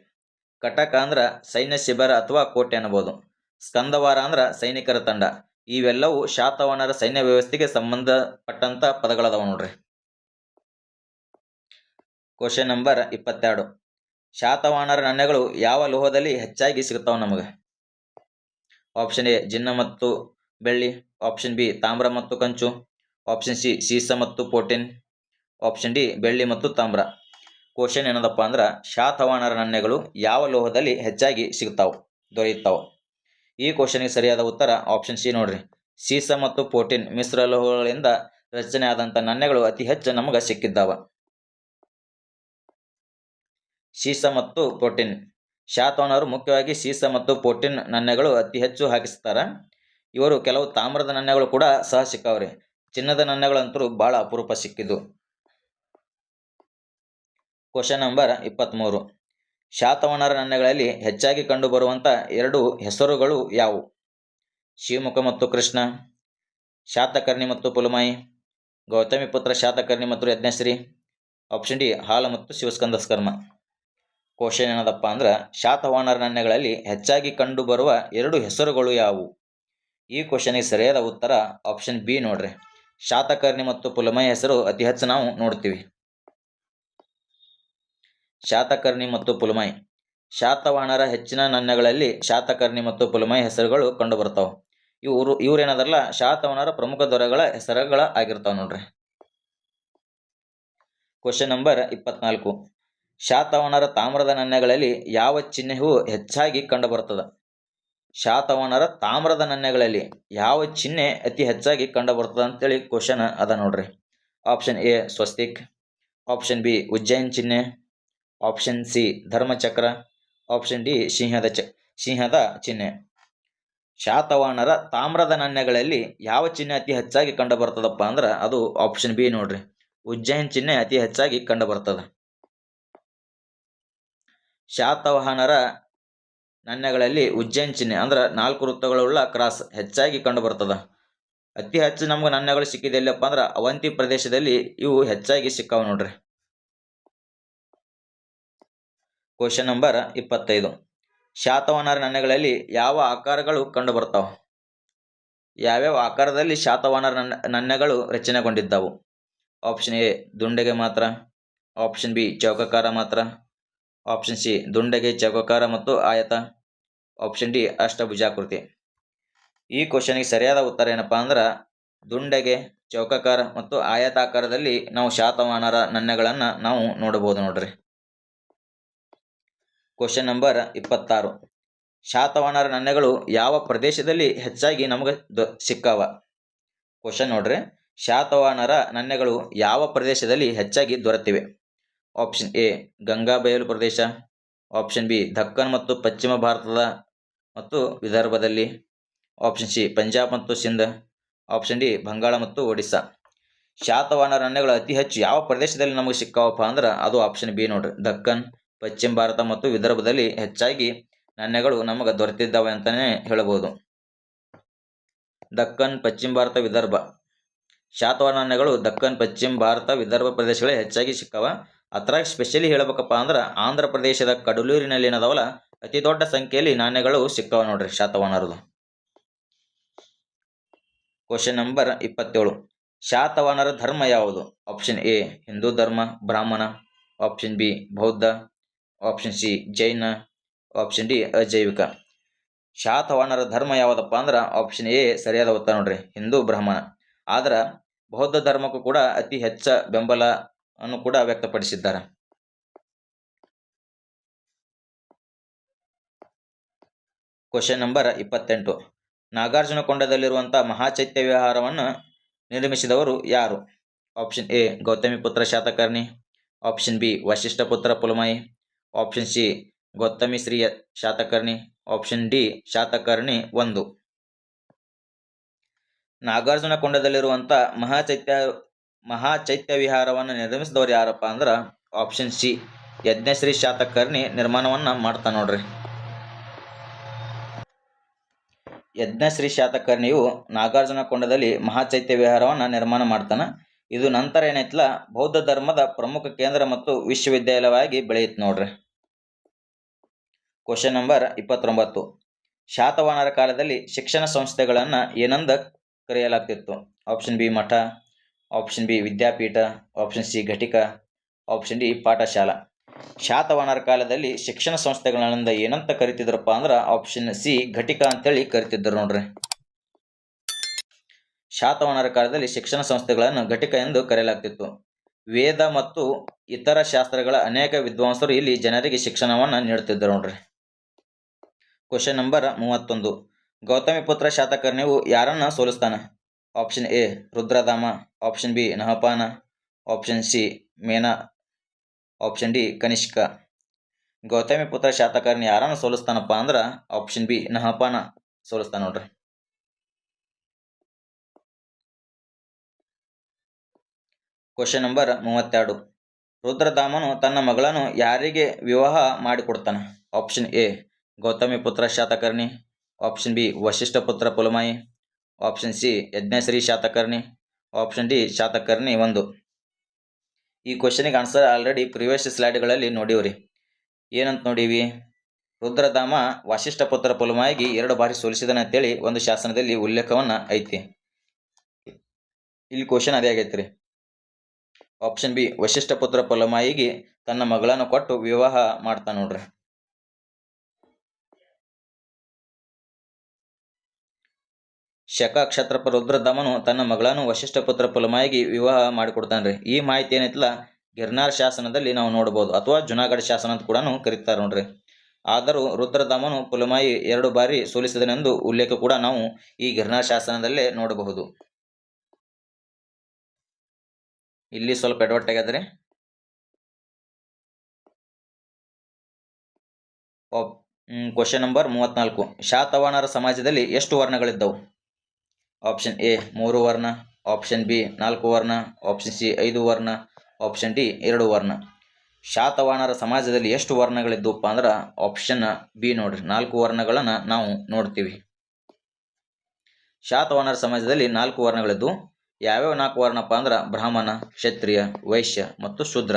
ಕಟಕ ಅಂದ್ರ ಸೈನ್ಯ ಶಿಬಿರ ಅಥವಾ ಕೋಟೆ ಅನ್ನಬಹುದು. ಸ್ಕಂದವಾರ ಅಂದ್ರ ಸೈನಿಕರ ತಂಡ. ಇವೆಲ್ಲವೂ ಶಾತವಾಹನರ ಸೈನ್ಯ ವ್ಯವಸ್ಥೆಗೆ ಸಂಬಂಧಪಟ್ಟಂತ ಪದಗಳದಾವ ನೋಡ್ರಿ. Question number 22. ಶಾತವಾಹನರ ನಾಣ್ಯಗಳು ಯಾವ ಲೋಹದಲ್ಲಿ ಹೆಚ್ಚಾಗಿ ಸಿಗುತ್ತಾವ ನಮಗೆ? ಆಪ್ಷನ್ ಎ ಚಿನ್ನ ಮತ್ತು ಬೆಳ್ಳಿ, ಆಪ್ಷನ್ ಬಿ ತಾಮ್ರ ಮತ್ತು ಕಂಚು, ಆಪ್ಷನ್ ಸಿ ಸೀಸ ಮತ್ತು ಪೋಟಿನ್, ಆಪ್ಷನ್ ಡಿ ಬೆಳ್ಳಿ ಮತ್ತು ತಾಮ್ರ. ಕ್ವಶನ್ ಏನದಪ್ಪ ಅಂದ್ರೆ ಶಾತವಾಹನರ ನಾಣ್ಯಗಳು ಯಾವ ಲೋಹದಲ್ಲಿ ಹೆಚ್ಚಾಗಿ ದೊರೆಯುತ್ತಾವ? ಈ ಕ್ವಶನ್ಗೆ ಸರಿಯಾದ ಉತ್ತರ ಆಪ್ಷನ್ ಸಿ ನೋಡ್ರಿ, ಸೀಸ ಮತ್ತು ಪೋಟಿನ್ ಮಿಶ್ರ ಲೋಹಗಳಿಂದ ರಚನೆ ಆದಂತ ನಾಣ್ಯಗಳು ಅತಿ ಹೆಚ್ಚು ನಮಗೆ ಸಿಕ್ಕಿದ್ದಾವ. ಸೀಸ ಮತ್ತು ಪೋಟಿನ್. ಶಾತವಾಹನರು ಮುಖ್ಯವಾಗಿ ಸೀಸ ಮತ್ತು ಪೋಟಿನ್ ನಾಣ್ಯಗಳು ಅತಿ ಹೆಚ್ಚು ಹಾಕಿಸ್ತಾರ. ಇವರು ಕೆಲವು ತಾಮ್ರದ ನಾಣ್ಯಗಳು ಕೂಡ ಸಹ ಸಿಕ್ಕಾವ್ರಿ. ಚಿನ್ನದ ನಾಣ್ಯಗಳಂತೂ ಬಹಳ ಅಪರೂಪ ಸಿಕ್ಕಿದ್ದು. Question number 23. ಶಾತವಾಹನರ ನಾಣ್ಯಗಳಲ್ಲಿ ಹೆಚ್ಚಾಗಿ ಕಂಡುಬರುವಂತ 2 ಹೆಸರುಗಳು ಯಾವುವು? ಶಿವಮುಖ ಮತ್ತು ಕೃಷ್ಣ, ಶಾತಕರ್ಣಿ ಮತ್ತು ಪುಲಮಾಯಿ, ಗೌತಮಿಪುತ್ರ ಶಾತಕರ್ಣಿ ಮತ್ತು ಯಜ್ಞಶ್ರೀ, ಆಪ್ಷನ್ ಡಿ ಹಾಲ ಮತ್ತು ಶಿವಸ್ಕಂದಸ್ಕರ್ಮ. ಕ್ವಶನ್ ಏನದಪ್ಪ ಅಂದ್ರೆ ಶಾತವಾಹನರ ನಾಣ್ಯಗಳಲ್ಲಿ ಹೆಚ್ಚಾಗಿ ಕಂಡುಬರುವ 2 ಹೆಸರುಗಳು ಯಾವುವು? ಈ ಕ್ವಶನ್ಗೆ ಸರಿಯಾದ ಉತ್ತರ ಆಪ್ಷನ್ ಬಿ ನೋಡ್ರಿ, ಶಾತಕರ್ಣಿ ಮತ್ತು ಪುಲಮಾಯಿ ಹೆಸರು ಅತಿ ಹೆಚ್ಚು ನಾವು ನೋಡ್ತೀವಿ. ಶಾತಕರ್ಣಿ ಮತ್ತು ಪುಲಮಾಯಿ. ಶಾತವಾಹನರ ಹೆಚ್ಚಿನ ನಾಣ್ಯಗಳಲ್ಲಿ ಶಾತಕರ್ಣಿ ಮತ್ತು ಪುಲಮಾಯಿ ಹೆಸರುಗಳು ಕಂಡು ಬರ್ತಾವ. ಇವ್ರೇನದಾರಲ್ಲ ಶಾತವಾಹನರ ಪ್ರಮುಖ ದೊರೆಗಳ ಹೆಸರುಗಳ ಆಗಿರ್ತಾವ ನೋಡ್ರಿ. Question number 24. ಶಾತವಾಹನರ ತಾಮ್ರದ ನಾಣ್ಯಗಳಲ್ಲಿ ಯಾವ ಚಿಹ್ನೆಯು ಹೆಚ್ಚಾಗಿ ಕಂಡು ಬರ್ತದ? ಶಾತವಾಹನರ ತಾಮ್ರದ ನಾಣ್ಯಗಳಲ್ಲಿ ಯಾವ ಚಿಹ್ನೆ ಅತಿ ಹೆಚ್ಚಾಗಿ ಕಂಡು ಬರ್ತದ ಅಂತೇಳಿ ಕ್ವಶನ್ ಅದ ನೋಡ್ರಿ. ಆಪ್ಷನ್ ಎ ಸ್ವಸ್ತಿಕ್, ಆಪ್ಷನ್ ಬಿ ಉಜ್ಜಯಿನ್ ಚಿಹ್ನೆ, ಆಪ್ಷನ್ ಸಿ ಧರ್ಮಚಕ್ರ, ಆಪ್ಷನ್ ಡಿ ಸಿಂಹದ ಚಿಹ್ನೆ. ಶಾತವಾಹನರ ತಾಮ್ರದ ನಾಣ್ಯಗಳಲ್ಲಿ ಯಾವ ಚಿಹ್ನೆ ಅತಿ ಹೆಚ್ಚಾಗಿ ಕಂಡು ಬರ್ತದಪ್ಪ ಅಂದ್ರೆ ಅದು ಆಪ್ಷನ್ ಬಿ ನೋಡ್ರಿ, ಉಜ್ಜಯಿನ್ ಚಿಹ್ನೆ ಅತಿ ಹೆಚ್ಚಾಗಿ ಕಂಡು ಬರ್ತದ. ಶಾತವಾಹನರ ನಾಣ್ಯಗಳಲ್ಲಿ ಉಜ್ಜಯಿನ್ ಚಿಹ್ನೆ ಅಂದ್ರೆ 4 ವೃತ್ತಗಳುಳ್ಳ ಕ್ರಾಸ್ ಹೆಚ್ಚಾಗಿ ಕಂಡು ಬರ್ತದ. ಅತಿ ಹೆಚ್ಚು ನಮ್ಗೆ ನಾಣ್ಯಗಳು ಸಿಕ್ಕಿದೆಲ್ಲಪ್ಪ ಅಂದ್ರೆ ಅವಂತಿ ಪ್ರದೇಶದಲ್ಲಿ ಇವು ಹೆಚ್ಚಾಗಿ ಸಿಕ್ಕಾವ ನೋಡ್ರಿ. Question number 25. ಶಾತವಾಹನರ ನಾಣ್ಯಗಳಲ್ಲಿ ಯಾವ ಆಕಾರಗಳು ಕಂಡು ಬರ್ತಾವ? ಯಾವ್ಯಾವ ಆಕಾರದಲ್ಲಿ ಶಾತವಾಹನರ ನಾಣ್ಯಗಳು ರಚನೆಗೊಂಡಿದ್ದಾವು? ಆಪ್ಷನ್ ಎ ದುಂಡೆಗೆ ಮಾತ್ರ, ಆಪ್ಷನ್ ಬಿ ಚೌಕಾಕಾರ ಮಾತ್ರ, ಆಪ್ಷನ್ ಸಿ ದುಂಡೆಗೆ ಚೌಕಾಕಾರ ಮತ್ತು ಆಯತ, ಆಪ್ಷನ್ ಡಿ ಅಷ್ಟಭುಜಾಕೃತಿ. ಈ ಕ್ವಶನ್ಗೆ ಸರಿಯಾದ ಉತ್ತರ ಏನಪ್ಪಾ ಅಂದ್ರೆ ದುಂಡೆಗೆ, ಚೌಕಾಕಾರ ಮತ್ತು ಆಯತಾಕಾರದಲ್ಲಿ ನಾವು ಶಾತವಾಹನರ ನಾಣ್ಯಗಳನ್ನ ನಾವು ನೋಡಬಹುದು ನೋಡ್ರಿ. Question number 26. ಶಾತವಾಹನರ ನಾಣ್ಯಗಳು ಯಾವ ಪ್ರದೇಶದಲ್ಲಿ ಹೆಚ್ಚಾಗಿ ನಮಗೆ ಸಿಕ್ಕಾವ? ಕ್ವಶನ್ ನೋಡ್ರಿ, ಶಾತವಾಹನರ ನಾಣ್ಯಗಳು ಯಾವ ಪ್ರದೇಶದಲ್ಲಿ ಹೆಚ್ಚಾಗಿ ದೊರೆತಿವೆ? ಆಪ್ಷನ್ ಎ ಗಂಗಾ ಬಯಲು ಪ್ರದೇಶ, ಆಪ್ಷನ್ ಬಿ ದಕ್ಕನ್ ಮತ್ತು ಪಶ್ಚಿಮ ಭಾರತದ ಮತ್ತು ವಿದರ್ಭದಲ್ಲಿ, ಆಪ್ಷನ್ ಸಿ ಪಂಜಾಬ್ ಮತ್ತು ಸಿಂಧ್, ಆಪ್ಷನ್ ಡಿ ಬಂಗಾಳ ಮತ್ತು ಒಡಿಸ್ಸಾ. ಶಾತವಾಹನರ ನಾಣ್ಯಗಳು ಅತಿ ಹೆಚ್ಚು ಯಾವ ಪ್ರದೇಶದಲ್ಲಿ ನಮಗೆ ಸಿಕ್ಕಾವಪ್ಪ ಅಂದ್ರೆ ಅದು ಆಪ್ಷನ್ ಬಿ ನೋಡ್ರಿ, ದಕ್ಕನ್, ಪಶ್ಚಿಮ ಭಾರತ ಮತ್ತು ವಿದರ್ಭದಲ್ಲಿ ಹೆಚ್ಚಾಗಿ ನಾಣ್ಯಗಳು ನಮಗೆ ದೊರೆತಿದ್ದಾವೆ ಅಂತಾನೆ ಹೇಳಬಹುದು. ದಕ್ಕನ್, ಪಶ್ಚಿಮ ಭಾರತ, ವಿದರ್ಭ. ಶಾತವಾಹನ ನಾಣ್ಯಗಳು ದಕ್ಕನ್, ಪಶ್ಚಿಮ ಭಾರತ, ವಿದರ್ಭ ಪ್ರದೇಶಗಳೇ ಹೆಚ್ಚಾಗಿ ಸಿಕ್ಕಾವ. ಅದ್ರಾಗ ಸ್ಪೆಷಲಿ ಹೇಳ್ಬೇಕಪ್ಪ ಅಂದ್ರೆ ಆಂಧ್ರ ಪ್ರದೇಶದ ಕಡಲೂರಿನಲ್ಲಿ ಏನದವಲ್ಲ ಅತಿ ದೊಡ್ಡ ಸಂಖ್ಯೆಯಲ್ಲಿ ನಾಣ್ಯಗಳು ಸಿಕ್ಕವ ನೋಡ್ರಿ ಶಾತವಾಹನರದು. Question number 27. ಶಾತವಾಹನರ ಧರ್ಮ ಯಾವುದು? ಆಪ್ಷನ್ ಎ ಹಿಂದೂ ಧರ್ಮ ಬ್ರಾಹ್ಮಣ, ಆಪ್ಷನ್ ಬಿ ಬೌದ್ಧ, ಆಪ್ಷನ್ ಸಿ ಜೈನ, ಆಪ್ಷನ್ ಡಿ ಅಜೈವಿಕ. ಶಾತವಾಹನರ ಧರ್ಮ ಯಾವುದಪ್ಪ ಅಂದ್ರೆ ಆಪ್ಷನ್ ಎ ಸರಿಯಾದ ಉತ್ತರ ನೋಡ್ರಿ, ಹಿಂದೂ ಬ್ರಾಹ್ಮಣ. ಆದ್ರೆ ಬೌದ್ಧ ಧರ್ಮಕ್ಕೂ ಕೂಡ ಅತಿ ಹೆಚ್ಚ ಬೆಂಬಲ ಅನ್ನು ಕೂಡ ವ್ಯಕ್ತಪಡಿಸಿದ್ದಾರೆ. Question number 28. ನಾಗಾರ್ಜುನಕೊಂಡದಲ್ಲಿರುವಂತಹ ಮಹಾಚೈತ್ಯ ವಿಹಾರವನ್ನು ನಿರ್ಮಿಸಿದವರು ಯಾರು? Option A Gautamiputra Satakarni, option B Vasishthaputra Pulamayi, option C Gautami Sri Satakarni, option D Satakarni 1. ನಾಗಾರ್ಜುನಕೊಂಡದಲ್ಲಿರುವಂಥ ಮಹಾಚೈತ್ಯ ವಿಹಾರವನ್ನು ನಿರ್ಮಿಸಿದವರು ಯಾರಪ್ಪ ಅಂದ್ರೆ ಆಪ್ಷನ್ ಸಿ ಯಜ್ಞಶ್ರೀ ಶಾತಕರ್ಣಿ ನಿರ್ಮಾಣವನ್ನು ಮಾಡ್ತಾನೆ ನೋಡ್ರಿ. ಯಜ್ಞಶ್ರೀ ಶಾತಕರ್ಣಿಯು ನಾಗಾರ್ಜುನಕೊಂಡದಲ್ಲಿ ಮಹಾಚೈತ್ಯ ವಿಹಾರವನ್ನು ನಿರ್ಮಾಣ ಮಾಡ್ತಾನೆ. ಇದು ನಂತರ ಏನೈತಲ್ಲ ಬೌದ್ಧ ಧರ್ಮದ ಪ್ರಮುಖ ಕೇಂದ್ರ ಮತ್ತು ವಿಶ್ವವಿದ್ಯಾಲಯವಾಗಿ ಬೆಳೆಯಿತು ನೋಡ್ರಿ. Question number 29. ಶಾತವಾಹನರ ಕಾಲದಲ್ಲಿ ಶಿಕ್ಷಣ ಸಂಸ್ಥೆಗಳನ್ನು ಏನಂದ ಕರೆಯಲಾಗ್ತಿತ್ತು? ಆಪ್ಷನ್ ಬಿ ಮಠ, ಆಪ್ಷನ್ ಬಿ ವಿದ್ಯಾಪೀಠ, option C ghatika, option D Pathshala. ಶಾತವಾಹನರ ಕಾಲದಲ್ಲಿ ಶಿಕ್ಷಣ ಸಂಸ್ಥೆಗಳಿಂದ ಏನಂತ ಕರಿತಿದ್ರಪ್ಪ ಅಂದ್ರೆ ಆಪ್ಷನ್ ಸಿ ಘಟಿಕ ಅಂತೇಳಿ ಕರಿತಿದ್ರು ನೋಡ್ರಿ. ಶಾತವಾಹನರ ಕಾಲದಲ್ಲಿ ಶಿಕ್ಷಣ ಸಂಸ್ಥೆಗಳನ್ನು ಘಟಿಕ ಎಂದು ಕರೆಯಲಾಗ್ತಿತ್ತು. ವೇದ ಮತ್ತು ಇತರ ಶಾಸ್ತ್ರಗಳ ಅನೇಕ ವಿದ್ವಾಂಸರು ಇಲ್ಲಿ ಜನರಿಗೆ ಶಿಕ್ಷಣವನ್ನು ನೀಡುತ್ತಿದ್ದರು ನೋಡ್ರಿ. Question number 31. ಗೌತಮಿಪುತ್ರ ಶಾತಕರ್ಣಿಯು ಯಾರನ್ನ ಸೋಲಿಸ್ತಾನ? Option A Rudradama, option B Nahapana, option C Mena, option D Kanishka. Gautamiputra Satakarni ಯಾರನ್ನ ಸೋಲಿಸ್ತಾನಪ್ಪ ಅಂದ್ರೆ ಆಪ್ಷನ್ ಬಿ ನಹಪಾನ ಸೋಲಿಸ್ತಾನ ನೋಡ್ರಿ. Question number 32. ರುದ್ರದಾಮನು ತನ್ನ ಮಗಳನ್ನು ಯಾರಿಗೆ ವಿವಾಹ ಮಾಡಿಕೊಡ್ತಾನೆ? Option A Gautamiputra Satakarni, option B Vasishthaputra Pulamayi, option C Yajnashri Satakarni, option D Satakarni 1. ಈ ಕ್ವಶನಿಗೆ ಆನ್ಸರ್ ಆಲ್ರೆಡಿ ಪ್ರಿವಿಯಸ್ ಸ್ಲೈಡ್ಗಳಲ್ಲಿ ನೋಡಿವ್ರಿ. ಏನಂತ ನೋಡೀವಿ? ರುದ್ರದಾಮ ವಶಿಷ್ಠಪುತ್ರ ಪುಲಮಾಯಿಗೆ 2 ಬಾರಿ ಸೋಲಿಸಿದನ ಅಂತೇಳಿ ಒಂದು ಶಾಸನದಲ್ಲಿ ಉಲ್ಲೇಖವನ್ನ ಐತಿ. ಇಲ್ಲಿ ಕ್ವಶನ್ ಅದೇ ಆಗೈತ್ರಿ. ಆಪ್ಷನ್ ಬಿ ವಶಿಷ್ಠಪುತ್ರ ಪುಲಮಾಯಿಗೆ ತನ್ನ ಮಗಳನ್ನು ಕೊಟ್ಟು ವಿವಾಹ ಮಾಡ್ತಾನ ನೋಡ್ರಿ. ಶಕ ಕ್ಷತ್ರಪ ರುದ್ರದಾಮನು ತನ್ನ ಮಗಳನ್ನು ವಶಿಷ್ಠಪುತ್ರ ಪುಲಮಾಯಿಗೆ ವಿವಾಹ ಮಾಡಿಕೊಡ್ತಾನ್ರಿ. ಈ ಮಾಹಿತಿ ಏನೈತಲ್ಲ ಗಿರ್ನಾರ್ ಶಾಸನದಲ್ಲಿ ನಾವು ನೋಡ್ಬೋದು, ಅಥವಾ ಜುನಾಗಢ ಶಾಸನ ಅಂತ ಕೂಡ ಕರೀತಾರೆ ನೋಡ್ರಿ. ಆದರೂ ರುದ್ರದಾಮನು ಪುಲಮಾಯಿ 2 ಬಾರಿ ಸೋಲಿಸಿದನೆಂದು ಉಲ್ಲೇಖ ಕೂಡ ನಾವು ಈ ಗಿರ್ನಾರ್ ಶಾಸನದಲ್ಲೇ ನೋಡಬಹುದು. ಇಲ್ಲಿ ಸ್ವಲ್ಪ ಎಡವಟ್ ಆಗ್ಯದ್ರಿ. Question number 34. ಶಾತವಾಹನರ ಸಮಾಜದಲ್ಲಿ ಎಷ್ಟು ವರ್ಣಗಳಿದ್ದವು? ಆಪ್ಷನ್ ಎ 3 ವರ್ಣ, ಆಪ್ಷನ್ ಬಿ 4 ವರ್ಣ, ಆಪ್ಷನ್ ಸಿ 5 ವರ್ಣ, ಆಪ್ಷನ್ ಡಿ 2 ವರ್ಣ. ಶಾತವಾಹನರ ಸಮಾಜದಲ್ಲಿ ಎಷ್ಟು ವರ್ಣಗಳಿದ್ದವಪ್ಪ ಅಂದ್ರೆ ಆಪ್ಷನ್ ಬಿ ನೋಡ್ರಿ, 4 ವರ್ಣಗಳನ್ನು ನಾವು ನೋಡ್ತೀವಿ. ಶಾತವಾಹನರ ಸಮಾಜದಲ್ಲಿ 4 ವರ್ಣಗಳಿದ್ದು ಯಾವ್ಯಾವ 4 ವರ್ಣಪ್ಪ ಅಂದ್ರೆ ಬ್ರಾಹ್ಮಣ, ಕ್ಷತ್ರಿಯ, ವೈಶ್ಯ ಮತ್ತು ಶೂದ್ರ.